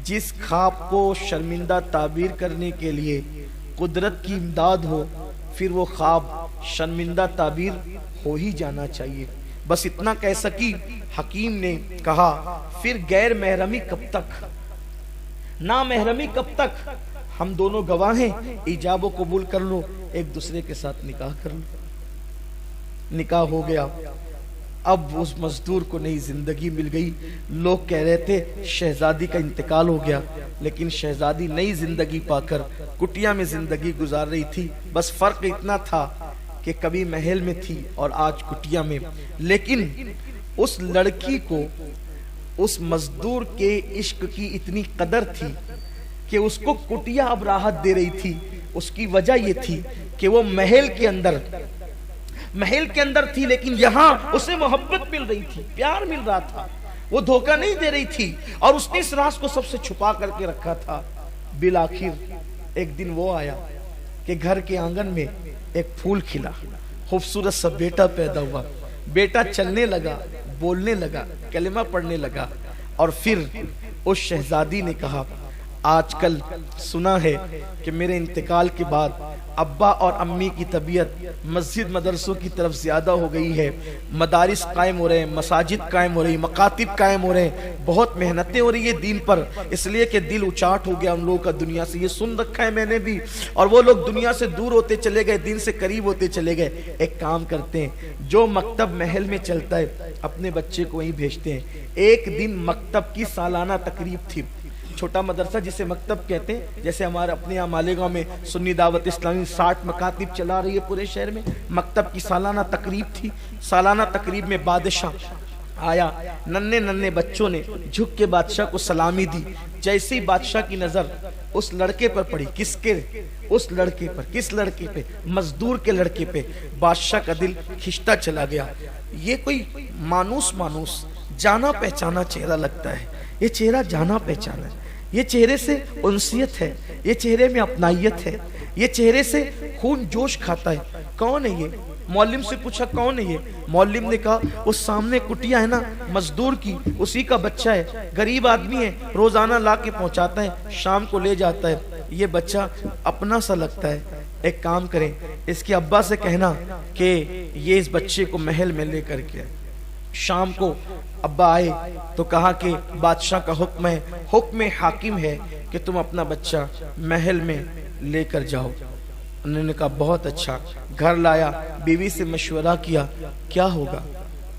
A: جس خواب کو شرمندہ تعبیر کرنے کے لیے قدرت کی امداد ہو، پھر وہ خواب شرمندہ تعبیر ہو ہی جانا چاہیے۔ بس اتنا کہہ سکی۔ حکیم نے کہا، پھر غیر محرمی کب تک، نا محرمی کب تک، ہم دونوں گواہ ہیں، ایجاب و قبول کر لو، ایک دوسرے کے ساتھ نکاح کر لو۔ نکاح ہو گیا۔ اب اس مزدور کو نئی زندگی مل گئی۔ لوگ کہہ رہے تھے شہزادی کا انتقال ہو گیا، لیکن شہزادی نئی زندگی پا کر کٹیا میں زندگی گزار رہی تھی۔ بس فرق اتنا تھا کہ کبھی محل میں تھی اور آج کٹیا میں۔ لیکن اس لڑکی کو اس مزدور کے عشق کی اتنی قدر تھی کہ اس کو کٹیا اب راحت دے رہی تھی۔ اس کی وجہ یہ تھی کہ وہ محل کے اندر تھی، لیکن یہاں اسے محبت مل رہی تھی، پیار مل رہا تھا، وہ دھوکہ نہیں دے رہی تھی، اور اس نے اس راز کو سب سے چھپا کر کے رکھا تھا۔ بالآخر ایک دن وہ آیا کہ گھر کے آنگن میں ایک پھول کھلا، خوبصورت سا بیٹا پیدا ہوا، بیٹا چلنے لگا، بولنے لگا، کلمہ پڑھنے لگا، اور پھر اس شہزادی نے کہا آج کل سنا ہے کہ میرے انتقال کے بعد ابا اور امی کی طبیعت مسجد مدرسوں کی طرف زیادہ ہو گئی ہے، مدارس قائم ہو رہے ہیں، مساجد قائم ہو رہی، مکاتب قائم ہو رہے ہیں، بہت محنتیں ہو رہی ہے دین پر، اس لیے کہ دل اچاٹ ہو گیا ان لوگوں کا دنیا سے، یہ سن رکھا ہے میں نے بھی، اور وہ لوگ دنیا سے دور ہوتے چلے گئے، دین سے قریب ہوتے چلے گئے۔ ایک کام کرتے ہیں، جو مکتب محل میں چلتا ہے اپنے بچے کو وہیں بھیجتے ہیں۔ ایک دن مکتب کی سالانہ تقریب تھی، چھوٹا مدرسہ جسے مکتب کہتے ہیں، جیسے ہمارے اپنے یہاں مالیگاؤں میں سنی دعوت اسلامی 60 مکاتب چلا رہی ہے پورے شہر میں، مکتب کی سالانہ تقریب تھی۔ سالانہ تقریب میں بادشاہ آیا، ننھے ننھے بچوں نے جھک کے بادشاہ کو سلامی دی، جیسے ہی بادشاہ کی نظر اس لڑکے پر پڑی، کس کے؟ اس لڑکے پر۔ کس لڑکے پہ؟ مزدور کے لڑکے پہ۔ بادشاہ کا دل کھنچتا چلا گیا، یہ کوئی مانوس جانا پہچانا چہرہ لگتا ہے، یہ چہرہ جانا پہچانا ہے، یہ چہرے سے انسیت ہے، یہ چہرے میں اپنائیت ہے، یہ چہرے سے خون جوش کھاتا ہے۔ کون ہے یہ؟ معلم سے پوچھا کون ہے یہ؟ معلم نے کہا اس سامنے کٹیا ہے نا مزدور کی، اسی کا بچہ ہے، غریب آدمی ہے، روزانہ لا کے پہنچاتا ہے، شام کو لے جاتا ہے، یہ بچہ اپنا سا لگتا ہے۔ ایک کام کریں، اس کے ابا سے کہنا کہ یہ اس بچے کو محل میں لے کر کے۔ شام کو ابا آئے تو کہا کہ بادشاہ کا حکم ہے، حکم حاکم ہے کہ تم اپنا بچہ محل میں لے کر جاؤ۔ انہوں نے کہا بہت اچھا، گھر لایا، بیوی سے مشورہ کیا، کیا ہوگا،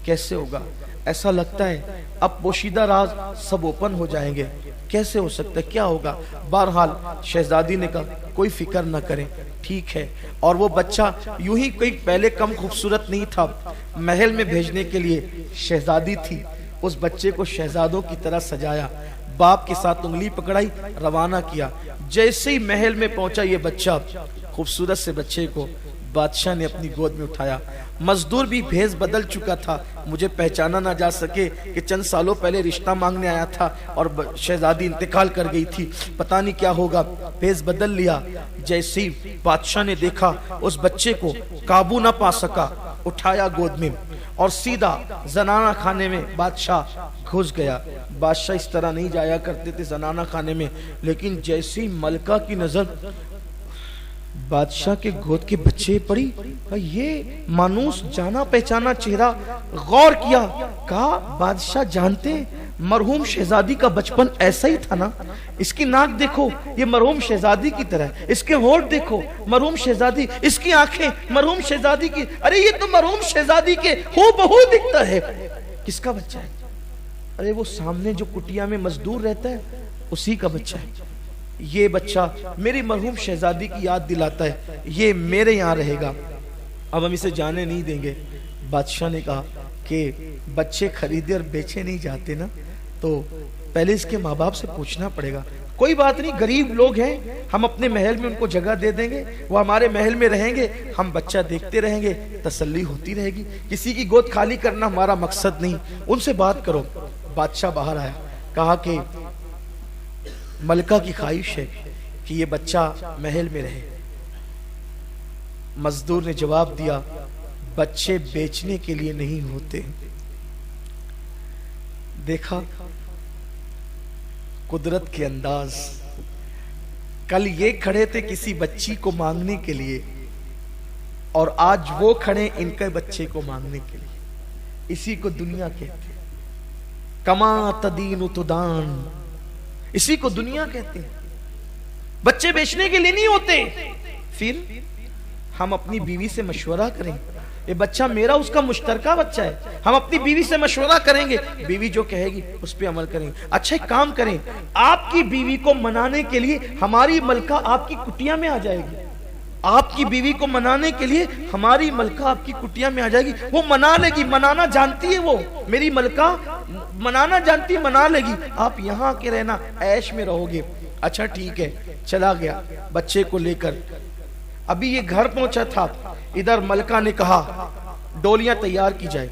A: کیسے ہوگا؟ ایسا لگتا ہے اب پوشیدہ راز سب اوپن ہو جائیں گے، کیسے ہو سکتا ہے، کیا ہوگا؟ بہرحال شہزادی نے کہا کوئی فکر نہ کریں، ٹھیک ہے۔ اور وہ بچہ یوں ہی کوئی پہلے کم خوبصورت نہیں تھا، محل میں بھیجنے کے لیے شہزادی تھی، اس بچے کو شہزادوں کی طرح سجایا، باپ کے ساتھ انگلی پکڑائی، روانہ کیا۔ جیسے ہی محل میں پہنچا یہ بچہ، خوبصورت سے بچے کو بادشاہ نے اپنی گود میں اٹھایا۔ مزدور بھی بھیس بدل چکا تھا، مجھے پہچانا نہ جا سکے کہ چند سالوں پہلے رشتہ مانگنے آیا تھا اور شہزادی انتقال کر گئی تھی، پتہ نہیں کیا ہوگا، بھیس بدل لیا۔ جیسے ہی بادشاہ نے دیکھا اس بچے کو قابو نہ پا سکا، اٹھایا گود میں اور سیدھا زنانہ خانے میں بادشاہ گھس گیا۔ بادشاہ اس طرح نہیں جایا کرتے تھے زنانہ خانے میں، لیکن جیسی ملکہ کی نظر بادشاہ کے گود کے بچے پڑی، یہ مانوس جانا پہچانا چہرہ، غور کیا، کہا بادشاہ جانتے ہیں مرحوم شہزادی کا بچپن ایسا ہی تھا نا، اس کی ناک دیکھو یہ مرحوم شہزادی کی طرح ہے، اس کے ہونٹ دیکھو مرحوم شہزادی، اس کی آنکھیں مرحوم شہزادی کی، ارے یہ تو مرحوم شہزادی کے ہو بہو دکھتا ہے۔ کس کا بچہ ہے؟ ارے وہ سامنے جو کٹیا میں مزدور رہتا ہے اسی کا بچہ ہے، یہ بچہ میری مرحوم شہزادی کی یاد دلاتا ہے، یہ میرے یہاں رہے گا، اب ہم اسے جانے نہیں دیں گے۔ بادشاہ نے کہا کہ بچے خریدے اور بیچے نہیں جاتے نا، تو پہلے اس کے ماں باپ سے پوچھنا پڑے گا۔ کوئی بات نہیں، غریب لوگ ہیں، ہم اپنے محل میں ان کو جگہ دے دیں گے، وہ ہمارے محل میں رہیں گے، ہم بچہ دیکھتے رہیں گے، تسلی ہوتی رہے گی، کسی کی گود خالی کرنا ہمارا مقصد نہیں، ان سے بات کرو۔ بادشاہ باہر آیا، کہا کہ ملکہ کی خواہش ہے کہ یہ بچہ محل میں رہے۔ مزدور نے جواب دیا بچے بیچنے کے لیے نہیں ہوتے۔ دیکھا قدرت کے انداز، کل یہ کھڑے تھے کسی بچی کو مانگنے کے لیے اور آج وہ کھڑے ان کے بچے کو مانگنے کے لیے، اسی کو دنیا کہتے ہیں، کما تدین تدان، اسی کو دنیا کہتے ہیں۔ بچے بیچنے کے لیے نہیں ہوتے۔ پھر ہم اپنی بیوی سے مشورہ کریں، یہ بچہ میرا اس کا مشترکہ بچہ ہے، ہم اپنی بیوی سے مشورہ کریں گے، بیوی جو کہے گی اس پہ عمل کریں گے۔ اچھا ایک کام کریں، آپ کی بیوی کو منانے کے لیے ہماری ملکہ آپ کی کٹیا میں آ جائے گی، آپ کی بیوی کو منانے کے لیے ہماری ملکہ آپ کی کٹیا میں آ جائے گی، وہ منا لے گی، منانا جانتی ہے وہ، میری ملکہ منانا جانتی، منا لے گی، آپ یہاں کے رہنا، عیش میں رہو گے۔ اچھا ٹھیک ہے، چلا گیا بچے کو لے کر۔ ابھی یہ گھر پہنچا تھا، ادھر ملکہ نے کہا ڈولیاں تیار کی جائے،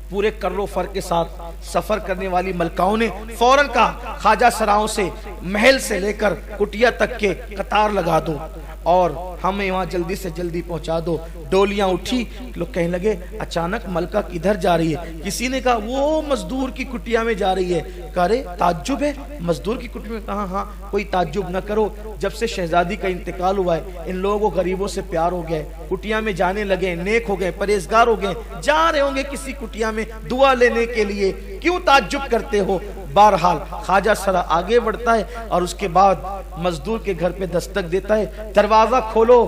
A: پورے کر و فر کے ساتھ سفر کرنے والی ملکاؤں نے فوراً کہا خواجہ سراؤں سے محل سے لے کر کٹیا تک کے قطار لگا دو، اور ہمیں وہاں جلدی سے جلدی پہنچا دو۔ ڈولیاں اٹھی، لوگ کہنے لگے اچانک ملکہ کدھر جا رہی ہے؟ کسی نے کہا وہ مزدور کی کٹیا میں جا رہی ہے۔ کہا رے تعجب ہے مزدور کی کٹیا میں؟ کہا ہاں کوئی تعجب نہ کرو، جب سے شہزادی کا انتقال ہوا ہے ان لوگوں کو غریبوں سے پیار ہو گیا ہے، کٹیا میں جانے لگے، نیک ہو گئے، پرہیزگار ہو گئے، جا رہے ہوں گے کسی کٹیا میں دعا لینے کے لیے، کیوں تعجب کرتے ہو؟ بہرحال خواجہ سرا آگے بڑھتا ہے اور اس کے بعد مزدور کے گھر پہ دستک دیتا ہے، دروازہ کھولو،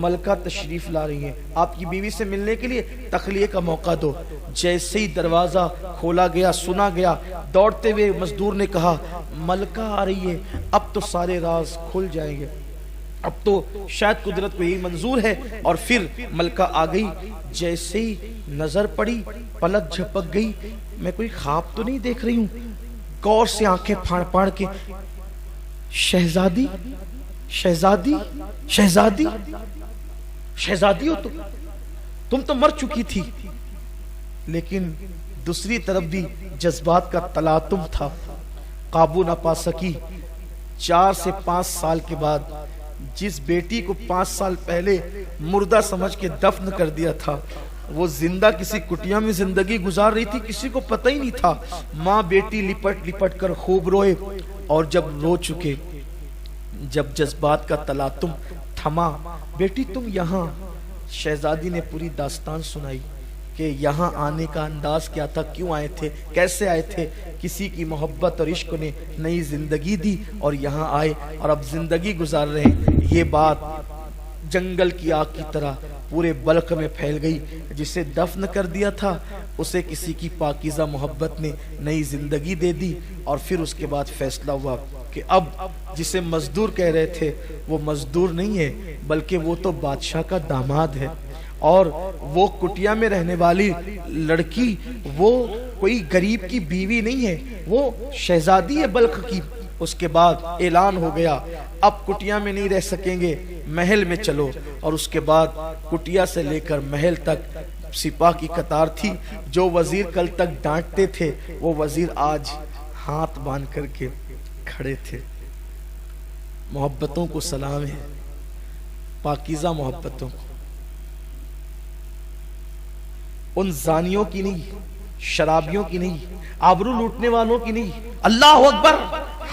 A: ملکہ تشریف لا رہی ہیں، آپ کی بیوی سے ملنے کے لیے تخلیے کا موقع دو۔ جیسے ہی دروازہ کھولا گیا، سنا گیا، دوڑتے ہوئے مزدور نے کہا ملکہ آ رہی ہے، اب تو سارے راز کھل جائیں گے، اب تو شاید قدرت کو یہی منظور ہے۔ اور پھر ملکہ آ گئی، جیسے ہی نظر پڑی پلک جھپک گئی، میں کوئی خواب تو نہیں دیکھ رہی ہوں؟ غور سے آنکھیں پھاڑ پھاڑ کے، شہزادی شہزادی شہزادی شہزادی ہو تم تو مر چکی تھی۔ لیکن دوسری طرف بھی جذبات کا تلاطم تھا، قابو نہ پا سکی۔ 4 سے 5 سال کے بعد جس بیٹی کو 5 سال پہلے مردہ سمجھ کے دفن کر دیا تھا، وہ زندہ کسی کٹیا میں زندگی گزار رہی تھی، کسی کو پتہ ہی نہیں تھا۔ ماں بیٹی لپٹ لپٹ کر خوب روئے، اور جب رو چکے، جب جذبات کا تلاطم تھما، بیٹی تم یہاں، شہزادی نے پوری داستان سنائی کہ یہاں آنے کا انداز کیا تھا، کیوں آئے تھے، کیسے آئے تھے، کسی کی محبت اور عشق نے نئی زندگی دی اور یہاں آئے اور اب زندگی گزار رہے ہیں۔ یہ بات جنگل کی آگ کی طرح پورے بلخ میں پھیل گئی، جسے دفن کر دیا تھا اسے کسی کی پاکیزہ محبت نے نئی زندگی دے دی۔ اور پھر اس کے بعد فیصلہ ہوا کہ اب جسے مزدور کہہ رہے تھے وہ مزدور نہیں ہے، بلکہ وہ تو بادشاہ کا داماد ہے، اور وہ کٹیا میں رہنے والی لڑکی وہ کوئی غریب کی بیوی نہیں ہے، وہ شہزادی ہے بلخ کی۔ اس کے بعد اعلان ہو گیا اب کٹیا میں نہیں رہ سکیں گے، محل میں چلو۔ اور اس کے بعد کٹیا سے لے کر محل تک سپاہ کی قطار تھی۔ جو وزیر کل تک ڈانٹتے تھے وہ وزیر آج ہاتھ باندھ کر کے کھڑے تھے۔ محبتوں کو سلام ہے، پاکیزہ محبتوں کو، ان زانیوں کی نہیں، شرابیوں کی نہیں، آبرو لوٹنے والوں کی نہیں۔ اللہ اکبر،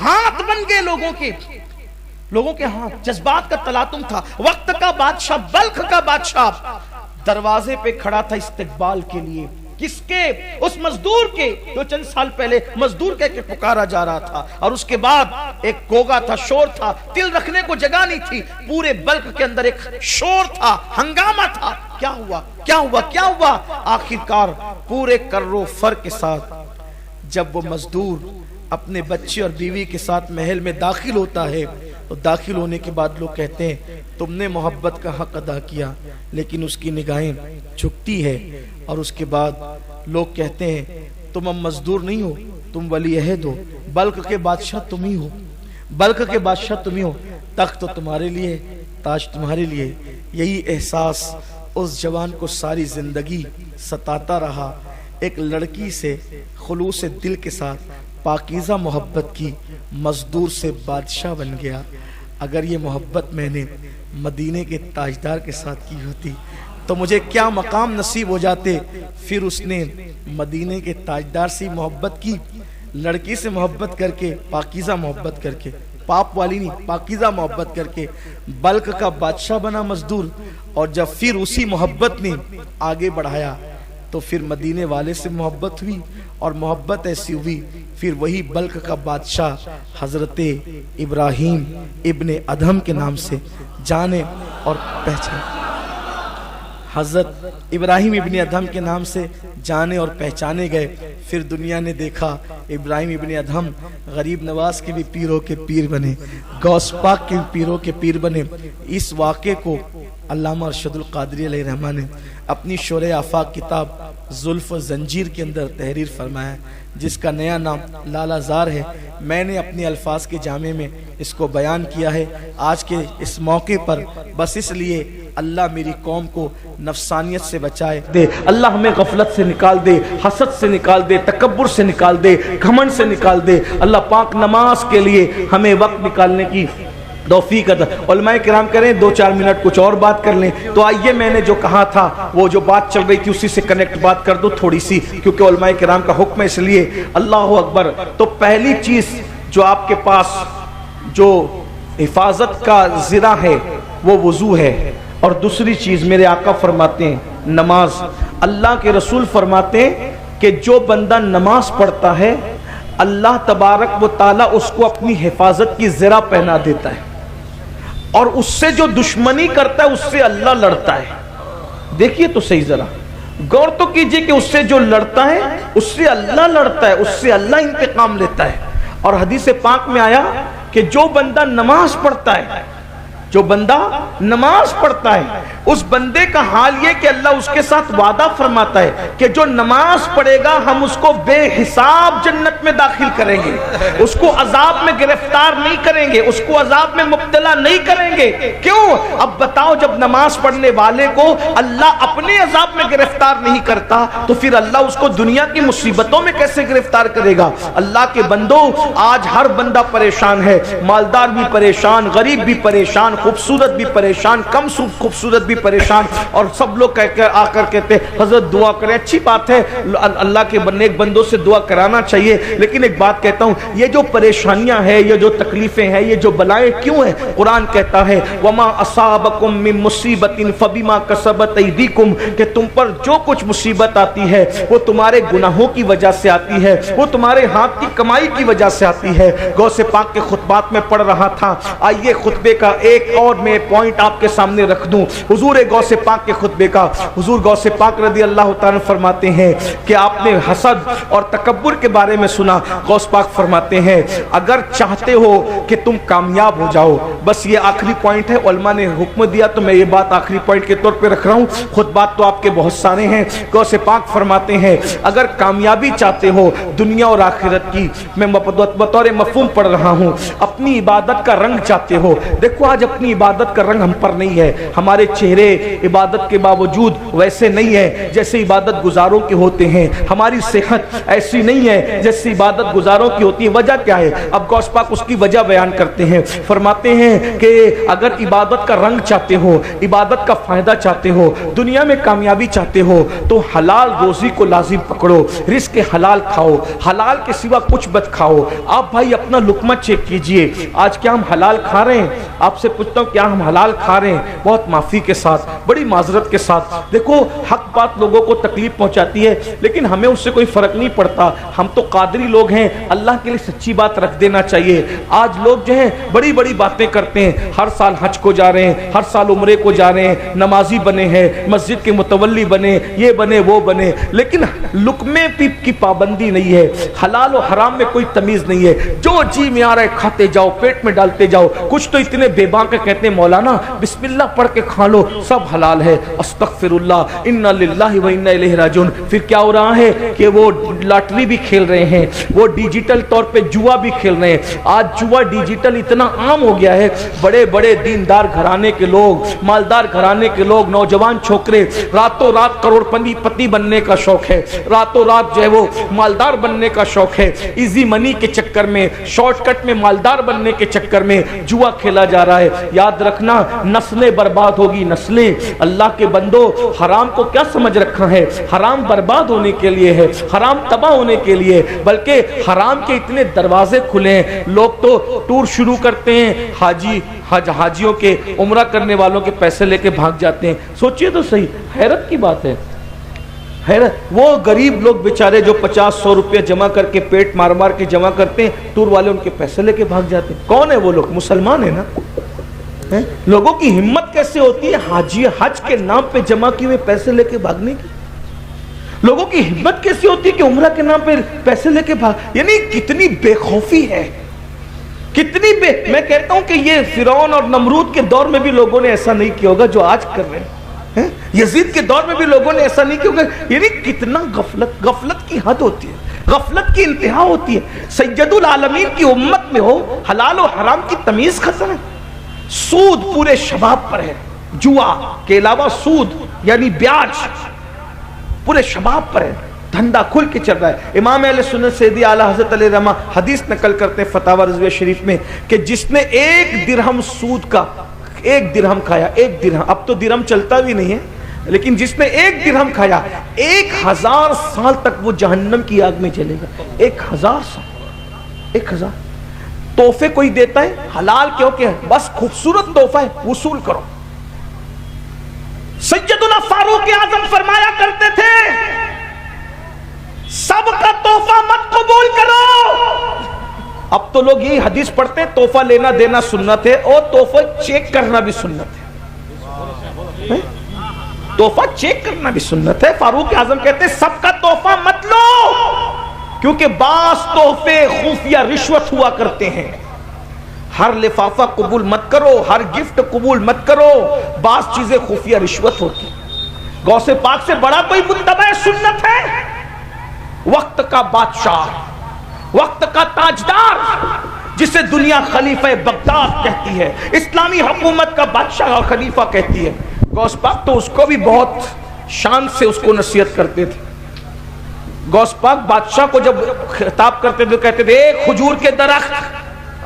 A: ہاتھ بن گئے لوگوں کے ہاتھ، جذبات کا تلاطم تھا۔ وقت کا بادشاہ، بلخ کا بادشاہ دروازے پہ کھڑا تھا استقبال کے لیے، کس کے؟ اس مزدور کے جو چند سال پہلے مزدور کہہ کے پکارا جا رہا تھا۔ اور اس کے بعد ایک گوگا تھا، شور تھا، دل رکھنے کو جگہ نہیں تھی، پورے بلخ کے اندر ایک شور تھا، ہنگامہ تھا۔ کیا ہوا کیا ہوا کیا ہوا؟ آخرکار پورے کر و فر کے ساتھ جب وہ مزدور اپنے بچے اور بیوی کے ساتھ محل میں داخل ہوتا ہے تو داخل ہونے کے بعد لوگ کہتے ہیں تم نے محبت کا حق ادا کیا، لیکن اس کی نگاہیں جھکتی ہے۔ اور اس کے بعد لوگ کہتے ہیں تم اب مزدور نہیں ہو، تم ولی عہد ہو، بلخ کے بادشاہ تم ہی ہو، بلخ کے بادشاہ تم ہی ہو، تخت تو تمہارے لیے، تاج تمہارے لیے۔ یہی احساس اس جوان کو ساری زندگی ستاتا رہا۔ ایک لڑکی سے خلوص دل کے ساتھ پاکیزہ محبت کی، مزدور سے بادشاہ بن گیا۔ اگر یہ محبت میں نے مدینے کے تاجدار کے ساتھ کی ہوتی تو مجھے کیا مقام نصیب ہو جاتے۔ پھر اس نے مدینے کے تاجدار سے محبت کی، لڑکی سے محبت کر کے، پاکیزہ محبت کر کے، پاپ والی نہیں، پاکیزہ محبت کر کے بلخ کا بادشاہ بنا مزدور۔ اور جب پھر اسی محبت نے آگے بڑھایا تو پھر مدینے والے سے محبت ہوئی، اور محبت ایسی ہوئی پھر وہی بلخ کا بادشاہ حضرت ابراہیم ابن ادہم کے نام سے جانے اور پہچانے، حضرت ابراہیم ابن ادہم کے نام سے جانے اور پہچانے گئے۔ پھر دنیا نے دیکھا ابراہیم ابن ادہم غریب نواز کے بھی پیروں کے پیر بنے، غوث پاک کے پیروں کے پیر بنے۔ اس واقعے کو علامہ ارشد القادری علیہ رحمٰن نے اپنی شورِ آفاق کتاب زلف و زنجیر کے اندر تحریر فرمایا، جس کا نیا نام لالا زار ہے۔ میں نے اپنے الفاظ کے جامع میں اس کو بیان کیا ہے آج کے اس موقع پر، بس اس لیے اللہ میری قوم کو نفسانیت سے بچائے دے، اللہ ہمیں غفلت سے نکال دے، حسد سے نکال دے، تکبر سے نکال دے، گھمنڈ سے نکال دے۔ اللہ پاک نماز کے لیے ہمیں وقت نکالنے کی توفیق عطا۔ علماء کرام کریں 2-4 منٹ کچھ اور بات کر لیں۔ تو آئیے میں نے جو کہا تھا وہ جو بات چل رہی تھی اسی سے کنیکٹ بات کر دو تھوڑی سی، کیونکہ علماء کرام کا حکم ہے، اس لیے اللہ اکبر۔ تو پہلی چیز جو آپ کے پاس جو حفاظت کا ذرا ہے وہ وضو ہے، اور دوسری چیز میرے آقا فرماتے ہیں نماز۔ اللہ کے رسول فرماتے ہیں کہ جو بندہ نماز پڑھتا ہے اللہ تبارک و تعالیٰ اس کو اپنی حفاظت کی زرہ پہنا دیتا ہے، اور اس سے جو دشمنی کرتا ہے اس سے اللہ لڑتا ہے۔ دیکھیے تو صحیح ذرا غور تو کیجئے کہ اس سے جو لڑتا ہے اس سے اللہ لڑتا ہے، اس سے اللہ انتقام لیتا ہے۔ اور حدیث پاک میں آیا کہ جو بندہ نماز پڑھتا ہے، جو بندہ نماز پڑھتا ہے اس بندے کا حال یہ کہ اللہ اس کے ساتھ وعدہ فرماتا ہے کہ جو نماز پڑھے گا ہم اس کو بے حساب جنت میں داخل کریں گے، اس کو عذاب میں گرفتار نہیں کریں گے، اس کو عذاب میں مبتلا نہیں کریں گے۔ کیوں؟ اب بتاؤ، جب نماز پڑھنے والے کو اللہ اپنے عذاب میں گرفتار نہیں کرتا تو پھر اللہ اس کو دنیا کی مصیبتوں میں کیسے گرفتار کرے گا؟ اللہ کے بندو، آج ہر بندہ پریشان ہے، مالدار بھی پریشان، غریب بھی پریشان، خوبصورت بھی پریشان، کم خوبصورت بھی پریشان، اور سب لوگ آ کر کہتے ہیں حضرت دعا کریں۔ اچھی بات ہے، اللہ کے نیک بندوں سے دعا کرانا چاہیے، لیکن ایک بات کہتا ہوں، یہ جو پریشانیاں ہیں، یہ جو تکلیفیں ہیں، یہ جو بلائیں کیوں ہیں؟ قرآن کہتا ہے وَمَا أَصَابَكُم مِّن مُّصِيبَةٍ فَبِمَا كَسَبَتْ أَيْدِيكُم، کہ تم پر جو کچھ مصیبت آتی ہے وہ تمہارے گناہوں کی وجہ سے آتی ہے، وہ تمہارے ہاتھ کی کمائی کی وجہ سے آتی ہے۔ غوث پاک کے خطبات میں پڑھ رہا تھا، آئیے خطبے کا ایک اور میں پوائنٹ آپ کے سامنے رکھ دوں، حضور غوث پاک کے خطبے کا۔ حضور غوث پاک رضی اللہ تعالیٰ فرماتے ہیں کہ آپ نے حسد اور تکبر کے بارے میں سنا۔ غوث پاک فرماتے ہیں اگر چاہتے ہو کہ تم کامیاب ہو جاؤ، بس یہ آخری پوائنٹ ہے، علماء نے حکم دیا تو میں یہ بات آخری پوائنٹ کے طور پہ رکھ رہا ہوں، خطبات تو آپ کے بہت سارے ہیں۔ غوث پاک فرماتے ہیں اگر کامیابی چاہتے ہو دنیا اور آخرت کی، میں بطور مفہوم پڑھ رہا ہوں، اپنی عبادت کا رنگ چاہتے ہو، دیکھو آج اپنی عبادت کا رنگ ہم پر نہیں ہے، ہمارے چہرے عبادت کے باوجود ویسے نہیں ہے جیسے عبادت گزاروں کے ہوتے ہیں، ہماری صحت ایسی نہیں ہے جیسے عبادت گزاروں کی ہوتی ہے۔ وجہ کیا ہے؟ اب غوث پاک اس کی وجہ بیان کرتے ہیں، فرماتے ہیں کہ اگر عبادت کا رنگ چاہتے ہو، عبادت کا فائدہ چاہتے ہو، دنیا میں کامیابی چاہتے ہو تو حلال روزی کو لازم پکڑو، رزق حلال کھاؤ، حلال کے سوا کچھ مت کھاؤ۔ آپ بھائی اپنا لقمہ چیک کیجئے، آج کیا ہم حلال کھا رہے ہیں؟ آپ سے پوچھتا ہوں کیا ہم حلال کھا رہے ہیں؟ بہت معافی کے ساتھ، بڑی معذرت کے ساتھ۔ دیکھو حق بات لوگوں کو تکلیف پہنچاتی ہے لیکن ہمیں اس سے کوئی فرق نہیں پڑتا، ہم تو قادری لوگ ہیں، اللہ کے لیے سچی بات رکھ دینا چاہیے۔ آج لوگ جو ہیں بڑی بڑی باتیں کرتے ہیں، ہر سال حج کو جا رہے ہیں، ہر سال عمرے کو جا رہے ہیں، نمازی بنے ہیں، مسجد کے متولی بنے، یہ بنے وہ بنے، لیکن لقمے کی پابندی نہیں ہے، حلال و حرام میں کوئی تمیز نہیں ہے، جو جی میں آ رہا ہے کھاتے جاؤ، پیٹ میں ڈالتے جاؤ۔ کچھ تو اتنے بے باک کہتے ہیں مولانا بسم اللہ پڑھ کے کھا لو، سب حلال ہے، استغفر اللہ، انا للہ و انا الیہ راجعون۔ پھر کیا ہو رہا ہے کہ وہ لاٹری بھی کھیل رہے ہیں، وہ ڈیجیٹل طور پہ جوا بھی کھیل رہے ہیں۔ آج جوا ڈیجیٹل اتنا عام ہو گیا ہے، بڑے بڑے دیندار گھرانے کے لوگ، مالدار گھرانے کے لوگ، نوجوان چھوکرے راتوں رات کروڑ پتی بننے کا شوق ہے، راتوں رات جو ہے وہ مالدار بننے کا شوق ہے، ایزی منی کے چکر میں، شارٹ کٹ میں مالدار بننے کے چکر میں جوا کھیلا جا رہا ہے۔ یاد رکھنا نسلیں برباد ہوگی، نسلیں۔ اللہ کے بندو حرام کو کیا سمجھ رکھا ہے؟ حرام برباد ہونے کے لیے ہے، حرام تباہ ہونے کے لیے، بلکہ حرام کے اتنے دروازے کھلے ہیں، لوگ تو ٹور شروع کرتے ہیں، حاجیوں کے عمرہ کرنے والوں کے پیسے لے کے بھاگ جاتے ہیں۔ سوچئے تو صحیح، حیرت کی بات ہے، حیرت۔ وہ غریب لوگ بیچارے جو 50-100 روپیہ جمع کر کے پیٹ مار مار کے جمع کرتے ہیں، ٹور والے ان کے پیسے لے کے بھاگ جاتے ہیں۔ کون ہے وہ لوگ؟ مسلمان ہیں نا۔ لوگوں کی ہمت کیسے ہوتی ہے حج کے نام پہ جمع کیے ہوئے پیسے لے کے بھاگنے کی؟ لوگوں کی ہمت کیسے ہوتی ہے کہ عمرہ کے نام پہ پیسے لے کے بھاگ؟ یعنی کتنی بے خوفی ہے، کتنی میں کہتا ہوں کہ یہ فرعون اور نمرود کے دور میں بھی لوگوں نے ایسا نہیں کیا ہوگا جو آج کر رہے ہیں، یزید کے دور میں بھی لوگوں نے ایسا نہیں کیا ہوگا۔ یعنی کتنا غفلت کی حد ہوتی ہے، غفلت کی انتہا ہوتی ہے۔ سید العالمین کی امت میں ہو حلال و حرام کی تمیز ختم ہے، سود پورے شباب پر ہے، جوا کے علاوہ سود یعنی بیاج پورے شباب پر ہے، دھندا کھل کے چل رہا ہے. امام اہل سنت سیدی اعلیٰ حضرت علیہ رحمہ حدیث نقل کرتے ہیں فتاوی رضویہ شریف میں کہ جس نے 1 درہم سود کا 1 درہم کھایا, 1 درہم, اب تو درہم چلتا بھی نہیں ہے, لیکن جس نے 1 درہم کھایا 1000 سال تک وہ جہنم کی آگ میں جلے گا. 1000 سال, 1000. تحفے کوئی دیتا ہے حلال کیوں کہ بس خوبصورت تحفہ ہے, وصول کرو. سیدنا فاروق اعظم فرمایا کرتے تھے سب کا تحفہ مت قبول کرو. اب تو لوگ یہی حدیث پڑھتے ہیں تحفہ لینا دینا سنت ہے, اور تحفہ چیک کرنا بھی سنت ہے. تحفہ چیک کرنا بھی سنت ہے. فاروق اعظم کہتے ہیں سب کا تحفہ مت لو, کیونکہ بعض تحفے خفیہ رشوت ہوا کرتے ہیں. ہر لفافہ قبول مت کرو, ہر گفٹ قبول مت کرو, بعض چیزیں خفیہ رشوت ہوتی. غوث پاک سے بڑا کوئی متبع سنت ہے؟ وقت کا بادشاہ, وقت کا تاجدار, جسے دنیا خلیفہ بغداد کہتی ہے, اسلامی حکومت کا بادشاہ اور خلیفہ کہتی ہے. غوث پاک تو اس کو بھی بہت شان سے اس کو نصیحت کرتے تھے. غوث پاک بادشاہ کو جب خطاب کرتے تھے کہتے تھے اے کھجور کے درخت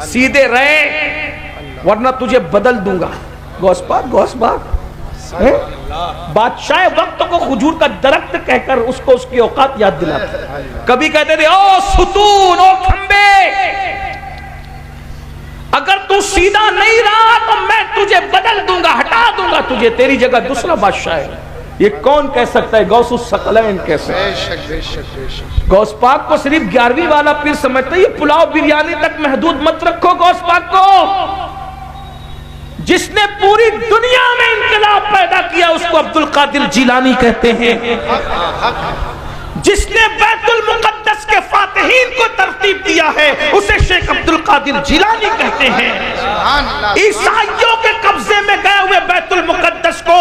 A: سیدھے رہے ورنہ تجھے بدل دوں گا. غوث پاک بادشاہ وقت کو کھجور کا درخت کہہ کر اس کو اس کی اوقات یاد دلاتے. کبھی کہتے تھے او ستون, او کھمبے, اگر تو سیدھا نہیں رہا تو میں تجھے بدل دوں گا, ہٹا دوں گا تجھے, تیری جگہ دوسرا بادشاہ ہے. یہ کون کہہ سکتا ہے؟ غوث الثقلین کیسے؟ غوث پاک کو صرف 11ویں والا پیر سمجھتا ہے. یہ پلاؤ بریانی تک محدود مت رکھو غوث پاک کو. جس نے پوری دنیا میں انقلاب پیدا کیا اس کو عبد القادر جیلانی کہتے ہیں. جس نے بیت المقدس کے فاتحین کو ترتیب دیا ہے اسے شیخ عبد القادر جیلانی کہتے ہیں. عیسائیوں کے قبضے میں گئے ہوئے بیت المقدس کو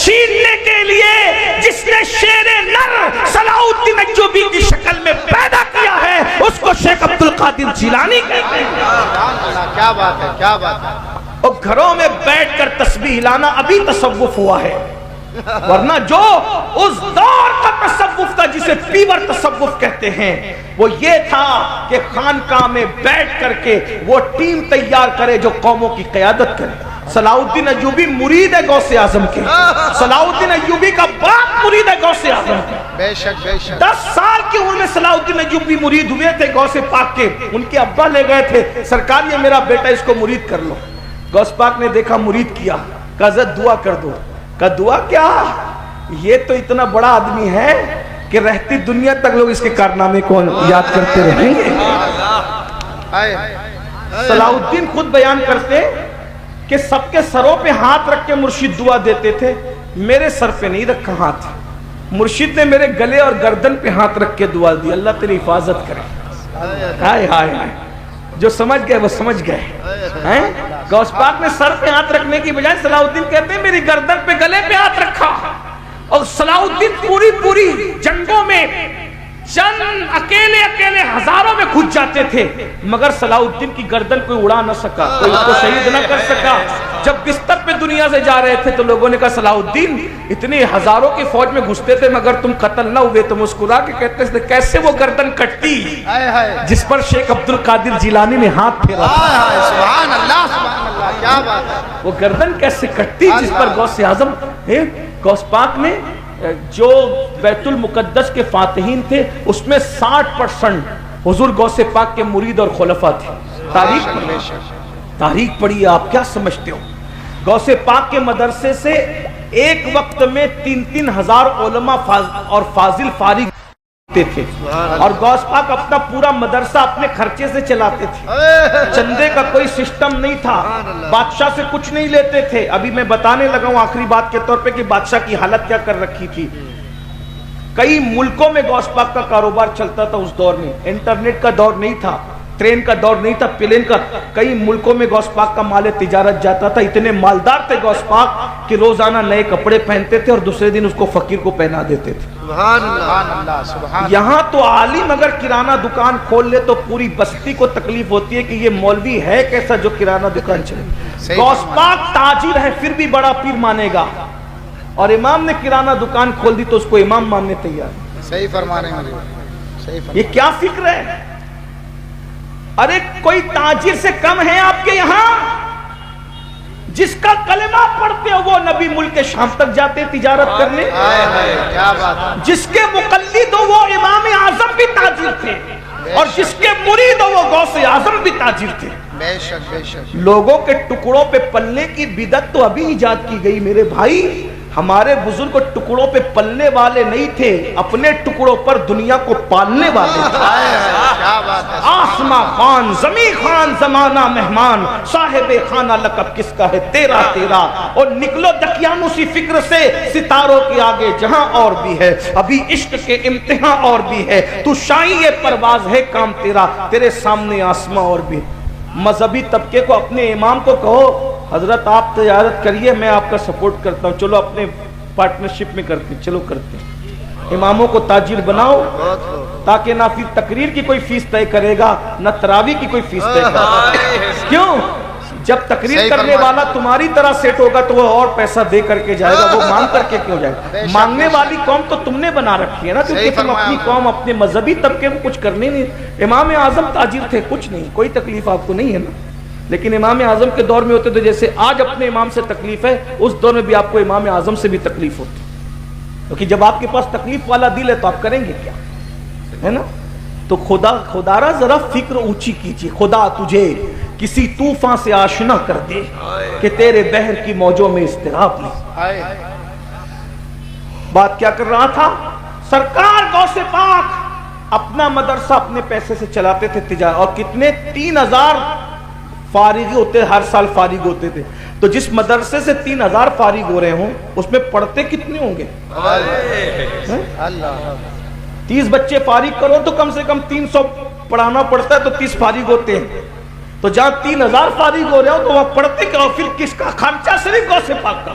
A: چھیننے کے لیے جس نے شیر نر صلاح الدین ایوبی کی شکل میں پیدا کیا ہے اس کو شیخ عبد القادر جیلانی کہتے ہیں.
B: کیا بات ہے, کیا بات ہے.
A: اور گھروں میں بیٹھ کر تسبیح لانا ابھی تصوف ہوا ہے, ورنہ جو اس دور کا تصوف تھا جسے پیور تصوف کہتے ہیں وہ یہ تھا کہ خانقاہ میں بیٹھ کر کے وہ ٹیم تیار کرے جو قوموں کی قیادت کرے. صلاح الدین ایوبی مرید ہے غوث اعظم کے, صلاح الدین ایوبی کا باپ مرید ہے غوث اعظم کے.
B: بے شک بے شک.
A: 10 سال کی عمر میں صلاح الدین ایوبی مرید ہوئے تھے غوث پاک کے. ان کے ابا لے گئے تھے, سرکار یہ میرا بیٹا اس کو مرید کر لو. غوث پاک نے دیکھا مرید کیا, کہا حضرت دعا کر دو. کہا دعا کیا, یہ تو اتنا بڑا آدمی ہے کہ رہتی دنیا تک لوگ اس کے کارنامے کو یاد کرتے رہیں گے. صلاح الدین خود بیان کرتے کہ سب کے سروں پہ ہاتھ رکھ کے مرشد دعا دیتے تھے, میرے سر پہ نہیں رکھا ہاتھ, مرشد نے میرے گلے اور گردن پہ ہاتھ رکھ کے دعا دی, اللہ تیری حفاظت کرے. ہائے ہائے ہائے, جو سمجھ گئے وہ سمجھ گئے. غوث پاک نے سر پہ ہاتھ رکھنے کی بجائے صلاح الدین کہتے ہیں میری گردن پہ گلے پہ ہاتھ رکھا. اور صلاح الدین پوری جنگوں میں چند اکیلے ہزاروں میں گھس جاتے تھے, مگر صلاح الدین کی گردن کوئی اڑا نہ سکا, کوئی اس کو شہید نہ کر سکا. جب بستر پہ دنیا سے جا رہے تھے تو لوگوں نے کہا صلاح الدین اتنی ہزاروں کی فوج میں گھستے تھے مگر تم قتل نہ ہوئے. تو مسکرا کے کہتے تھے کیسے وہ گردن کٹتی جس پر شیخ عبد القادر جیلانی نے ہاتھ پھیرا.
B: سبحان اللہ, سبحان اللہ, کیا بات ہے.
A: وہ گردن کیسے کٹتی جس پر غوث اعظم. غوث پاک نے جو بیت المقدس کے فاتحین تھے اس میں 60% حضور غوث پاک کے مرید اور خلفاء تھے. تاریخ پڑھیے, آپ کیا سمجھتے ہو؟ غوث پاک کے مدرسے سے ایک وقت میں 3-3 ہزار علماء اور فاضل فارغ تھے, اور غوث پاک اپنا پورا مدرسہ اپنے خرچے سے چلاتے تھے. چندے کا کوئی سسٹم نہیں تھا, بادشاہ سے کچھ نہیں لیتے تھے. ابھی میں بتانے لگا ہوں آخری بات کے طور پہ کہ بادشاہ کی حالت کیا کر رکھی تھی. کئی ملکوں میں غوث پاک کا کاروبار چلتا تھا اس دور میں. انٹرنیٹ کا دور نہیں تھا, ٹرین کا دور نہیں تھا, پلین کا. کئی ملکوں میں غوث پاک کا مال تجارت جاتا تھا. اتنے مالدار تھے غوث پاک کہ روزانہ نئے کپڑے پہنتے تھے اور دوسرے دن اس کو فقیر کو پہنا دیتے تھے.
B: سبحان اللہ, سبحان.
A: یہاں تو عالم اگر کرانہ دکان کھول لے تو پوری بستی کو تکلیف ہوتی ہے کہ یہ مولوی ہے کیسا جو کرانہ دکان چلے. غوث پاک تاجر ہے پھر بھی بڑا پیر مانے گا, اور امام نے کرانہ دکان کھول دی تو اس کو امام ماننے تیار.
B: صحیح فرما رہے ہیں حضور، صحیح فرما
A: یہ کیا فکر ہے؟ ارے کوئی تاجر سے کم ہے آپ کے یہاں؟ جس کا کلمہ پڑھتے ہو وہ نبی ملک شام تک جاتے تجارت کرنے،
B: کیا بات ہے،
A: جس کے مقلد ہو وہ امام اعظم بھی تاجر تھے، اور جس کے مرید ہو وہ غوث اعظم بھی تاجر تھے۔
B: بے شک بے شک،
A: لوگوں کے ٹکڑوں پہ پلنے کی بدعت تو ابھی ایجاد کی گئی میرے بھائی۔ ہمارے بزرگ ٹکڑوں پہ پلنے والے نہیں تھے، اپنے ٹکڑوں پر دنیا کو پالنے والے تھے۔
B: کیا بات ہے،
A: آسماں خان، زمیں خان، زمانہ مہمان، صاحب خانہ لقب کس کا ہے تیرا تیرا، اور نکلو دقیانوسی فکر سے ستاروں کے آگے جہاں اور بھی ہے، ابھی عشق کے امتحان اور بھی ہے، تو شاہی پرواز ہے کام تیرا، تیرے سامنے آسماں اور بھی۔ مذہبی طبقے کو اپنے امام کو کہو حضرت آپ تجارت کریے، میں آپ کا سپورٹ کرتا ہوں، چلو اپنے پارٹنرشپ میں کرتے ہیں، چلو کرتے ہیں۔ اماموں کو تاجر بناؤ تاکہ نہ پھر تقریر کی کوئی فیس طے کرے گا، نہ تراویح کی کوئی فیس طے کرے گا۔ کیوں؟ جب تقریر کرنے والا تمہاری طرح سیٹ ہوگا تو وہ اور پیسہ دے کر کے جائے گا، وہ مانگ کر کے کیوں جائے گا؟ مانگنے والی قوم تو تم نے بنا رکھی ہے نا، کیونکہ تم اپنی قوم اپنے مذہبی طبقے کو کچھ کرنے نہیں۔ امام اعظم تاجر تھے، کچھ نہیں، کوئی تکلیف آپ کو نہیں ہے نا، لیکن امام اعظم کے دور میں ہوتے تو جیسے آج اپنے امام سے تکلیف ہے، اس دور میں بھی آپ کو امام اعظم سے بھی تکلیف ہوتی، کیونکہ جب آپ کے پاس تکلیف والا دل ہے تو آپ کریں گے کیا، ہے نا؟ تو خدا را ذرا فکر اونچی کیجیے، خدا تجھے کسی طوفان سے آشنا کر دے کہ تیرے بحر کی موجوں میں اضطراب نہیں۔ بات کیا کر رہا تھا؟ سرکار غوث پاک اپنا مدرسہ اپنے پیسے سے چلاتے تھے تجارت، اور کتنے 3000 فارغ ہوتے، ہر سال فارغ ہوتے تھے، تو جس مدرسے سے 3000 فارغ ہو رہے ہوں اس میں پڑھتے کتنے ہوں گے؟ 30 بچے فارغ کرو تو کم سے کم 300 پڑھانا پڑتا ہے، تو 30 فارغ ہوتے ہیں، تو جہاں 3000 فارغ ہو رہے ہو تو وہ پڑھتے کیا؟ پھر کس کا خرچہ؟ صرف غوث پاک کا۔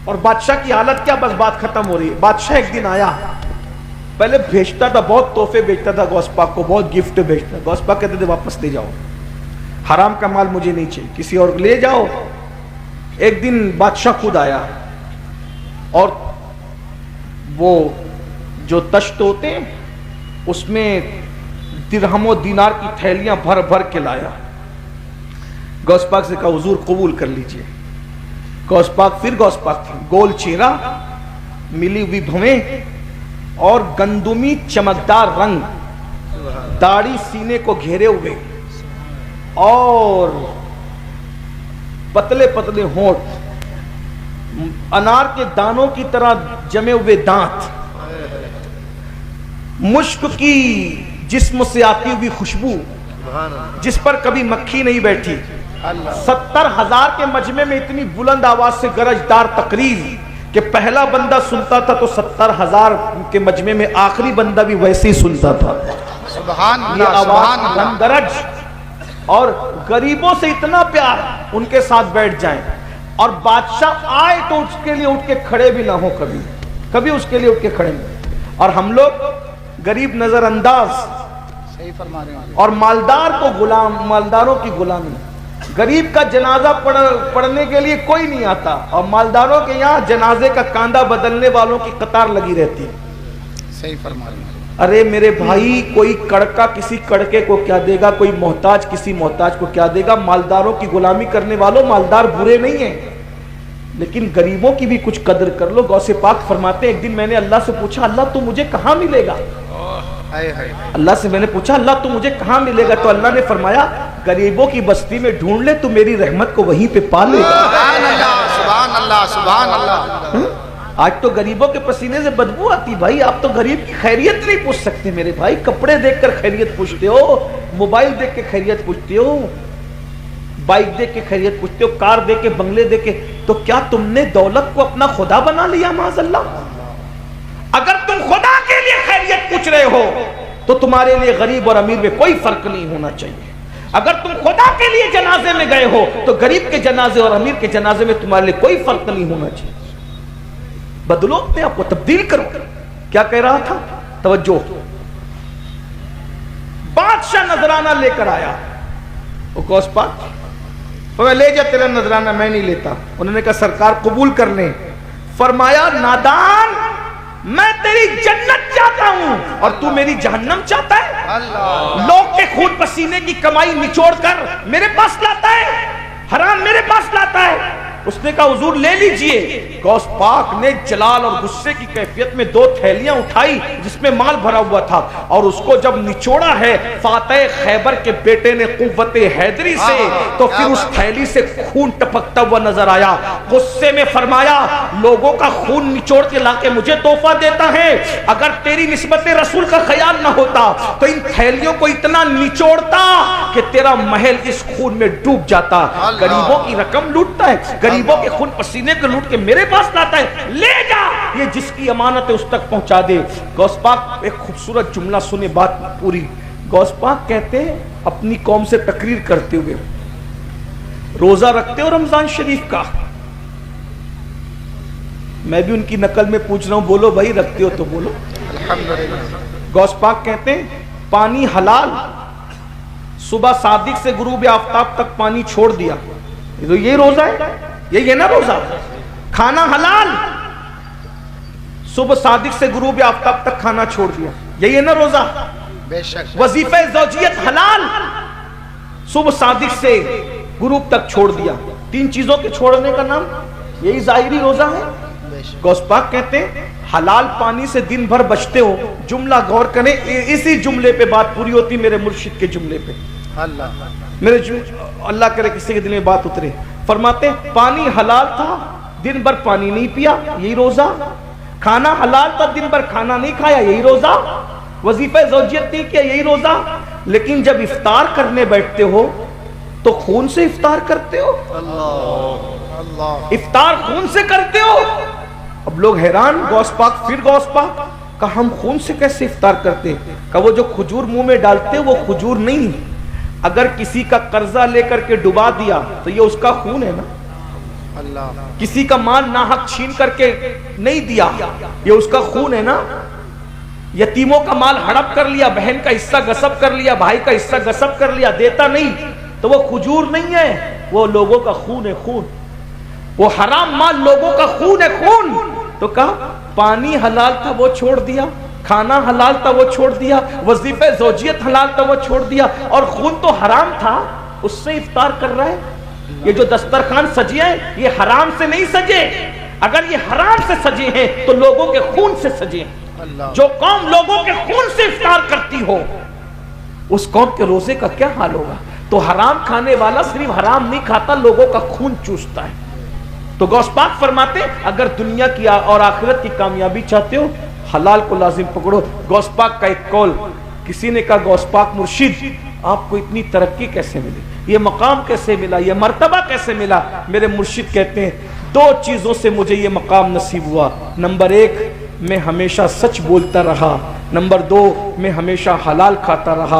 A: اور بادشاہ کی حالت کیا؟ بس بات ختم ہو رہی ہے۔ بادشاہ ایک دن آیا، پہلے بھیجتا تھا، بہت تحفے بھیجتا تھا غوث پاک کو، بہت گفٹ بھیجتا تھا۔ غوث پاک کہتے تھے واپس لے جاؤ، حرام کا مال مجھے نہیں چاہیے، کسی اور لے جاؤ۔ ایک دن بادشاہ خود آیا، اور وہ جو تشت ہوتے ہیں اس میں درہم و دینار کی تھیلیاں بھر بھر کے لایا۔ غوث پاک سے کہا حضور قبول کر لیجئے۔ غوث پاک پھر غوث پاک تھے، گول چہرہ، ملی ہوئی بھویں اور گندمی چمکدار رنگ، داڑھی سینے کو گھیرے ہوئے، اور پتلے پتلے ہونٹ، انار کے دانوں کی طرح جمے ہوئے دانت، مشک کی جسم سے آتی ہوئی خوشبو جس پر کبھی مکھی نہیں بیٹھی، 70,000 کے مجمع میں اتنی بلند آواز سے گرجدار تقریر کہ پہلا بندہ سنتا تھا تو 70,000 کے مجمع میں آخری بندہ بھی ویسے ہی سنتا تھا۔
B: سبحان
A: یہ
B: اللہ،
A: آواز
B: سبحان اللہ،
A: بلندرج، اور غریبوں سے اتنا پیار، ان کے ساتھ بیٹھ جائیں، اور بادشاہ آئے تو اس کے لیے اٹھ کے کھڑے بھی نہ ہو، کبھی اس کے لیے اٹھ کے کھڑے نہیں۔ اور ہم لوگ غریب نظر انداز،
B: صحیح فرما رہے ہیں،
A: اور مالدار کو غلام، مالداروں کی غلامی۔ غریب کا جنازہ پڑھنے کے لیے کوئی نہیں آتا، اور مالداروں کے یہاں جنازے کا کاندھا بدلنے والوں کی قطار لگی رہتی ہے۔
B: صحیح فرما رہے ہیں،
A: ارے میرے بھائی، کوئی کڑکا کسی کڑکے کو کیا دے گا، کوئی محتاج کسی محتاج کو کیا دے گا؟ مالداروں کی غلامی کرنے والوں، مالدار برے نہیں ہیں، لیکن غریبوں کی بھی کچھ قدر کر لو۔ غوث پاک فرماتے ہیں ایک دن میں نے اللہ سے پوچھا اللہ تو مجھے کہاں ملے گا؟ اللہ سے میں نے پوچھا اللہ تو مجھے کہاں ملے گا؟ تو اللہ نے فرمایا غریبوں کی بستی میں ڈھونڈ لے تو میری رحمت کو وہیں پہ پا لے گا۔
B: سبحان اللہ، سبحان اللہ، سبحان اللہ۔
A: آج تو غریبوں کے پسینے سے بدبو آتی بھائی، آپ تو غریب کی خیریت نہیں پوچھ سکتے میرے بھائی۔ کپڑے دیکھ کر خیریت پوچھتے ہو، موبائل دیکھ کے خیریت پوچھتے ہو، بائک دیکھ کے خیریت پوچھتے ہو، کار دیکھ کے، بنگلے دیکھ کے، تو کیا تم نے دولت کو اپنا خدا بنا لیا؟ معاذ اللہ۔ اگر تم خدا کے لیے خیریت پوچھ رہے ہو تو تمہارے لیے غریب اور امیر میں کوئی فرق نہیں ہونا چاہیے۔ اگر تم خدا کے لیے جنازے میں گئے ہو تو غریب کے جنازے اور امیر کے جنازے میں تمہارے لیے کوئی فرق نہیں ہونا چاہیے۔ بدلو اپنے آپ کو، تبدیل کرو۔ کیا کہہ رہا تھا؟ توجہ۔ بادشاہ نذرانہ لے کر آیا، وہ غوث پاک لے جا، تیرا نذرانہ میں نہیں لیتا۔ انہوں نے کہا سرکار قبول کر لیں۔ فرمایا نادان، میں تیری جنت چاہتا اور تو میری جہنم چاہتا ہے؟
B: اللہ
A: لوگ کے خون پسینے کی کمائی نچوڑ کر میرے پاس لاتا ہے، حرام میرے پاس لاتا ہے۔ اس نے کہا حضور لے لیجئے۔ غوث پاک نے جلال اور غصے کی کیفیت میں 2 تھیلیاں اٹھائی جس میں مال بھرا ہوا تھا، اور اس کو جب نچوڑا ہے فاتح خیبر کے بیٹے نے قوت حیدری سے، تو پھر اس تھیلی سے خون ٹپکتا ہوا نظر آیا۔ غصے میں فرمایا لوگوں کا خون نچوڑ کے لا کے مجھے تحفہ دیتا ہے، اگر تیری نسبت رسول کا خیال نہ ہوتا تو ان تھیلیوں کو اتنا نچوڑتا کہ تیرا محل اس خون میں ڈوب جاتا۔ غریبوں کی رقم لوٹتا ہے، غریبوں کے خون پسینے کو لوٹ کے میرے پاس لاتا ہے، لے جا، یہ جس کی امانت ہے اس تک پہنچا دے۔ غوث پاک ایک خوبصورت جملہ سنے، بات پوری۔ غوث پاک کہتے ہیں اپنی قوم سے تقریر کرتے ہوئے، روزہ رکھتے ہو رمضان شریف کا؟ میں بھی ان کی نقل میں پوچھ رہا ہوں، بولو بھائی رکھتے ہو تو بولو۔
B: الحمدللہ
A: غوث پاک کہتے ہیں پانی حلال، صبح صادق سے غروب آفتاب تک پانی چھوڑ دیا، تو یہ روزہ ہے، یہ نا روزہ۔ کھانا حلال، صبح صادق سے غروب آفتاب تک کھانا چھوڑ دیا، یہ نا روزہ۔
B: بے شک
A: وظیفہ زوجیت حلال، صبح صادق سے غروب تک چھوڑ دیا۔ 3 چیزوں کے چھوڑنے کا نام یہی ظاہری روزہ ہے۔
B: بے شک
A: غوث پاک کہتے ہیں حلال پانی سے دن بھر بچتے ہو، جملہ غور کریں، اسی جملے پہ بات پوری ہوتی میرے مرشد کے جملے پہ۔
B: اللہ
A: میرے اللہ کرے کسی کے دل میں بات اترے۔ فرماتے ہیں پانی حلال تھا، دن بھر پانی نہیں پیا، یہی روزہ۔ کھانا حلال تھا، دن بھر کھانا نہیں کھایا، یہی روزہ۔ وظیفہ زوجیت نہیں کیا، یہی روزہ۔ لیکن جب افطار کرنے بیٹھتے ہو تو خون سے افطار کرتے ہو،
B: اللہ
A: افطار خون سے کرتے ہو۔ اب لوگ حیران، غوث پاک پھر غوث پاک کہا ہم خون سے کیسے افطار کرتے؟ کہا وہ جو کھجور منہ میں ڈالتے وہ کھجور نہیں، اگر کسی کا قرضہ لے کر کے ڈبا دیا تو یہ اس کا خون ہے نا۔
B: اللہ
A: کسی کا مال ناحق چھین کر کے نہیں دیا، یہ اس کا خون ہے نا۔ یتیموں کا مال ہڑپ کر لیا، بہن کا حصہ غصب کر لیا، بھائی کا حصہ غصب کر لیا، دیتا نہیں تو وہ کھجور نہیں ہے، وہ لوگوں کا خون ہے، خون۔ وہ حرام مال لوگوں کا خون ہے، خون۔ تو کہا پانی حلال تھا وہ چھوڑ دیا، کھانا حلال تھا وہ چھوڑ دیا، وظیفہ زوجیت حلال تھا وہ چھوڑ دیا، اور خون تو حرام تھا اس سے افطار کر رہا ہے۔ یہ جو دسترخوان سجے ہیں یہ حرام سے نہیں سجے، اگر یہ حرام سے سجے ہیں تو لوگوں کے خون سے سجے ہیں۔
B: اللہ
A: جو قوم لوگوں کے خون سے افطار کرتی ہو اس قوم کے روزے کا کیا حال ہوگا؟ تو حرام کھانے والا صرف حرام نہیں کھاتا، لوگوں کا خون چوستا ہے۔ تو غوث پاک فرماتے اگر دنیا کی اور آخرت کی کامیابی چاہتے ہو حلال کو لازم پکڑو۔ غوث پاک کا ایک قول، کسی نے کہا غوث پاک مرشد آپ کو اتنی ترقی کیسے ملی، یہ مقام کیسے ملا، یہ مرتبہ کیسے ملا؟ میرے مرشد کہتے ہیں 2 چیزوں سے مجھے یہ مقام نصیب ہوا، نمبر 1 میں ہمیشہ سچ بولتا رہا، نمبر 2 میں ہمیشہ حلال کھاتا رہا۔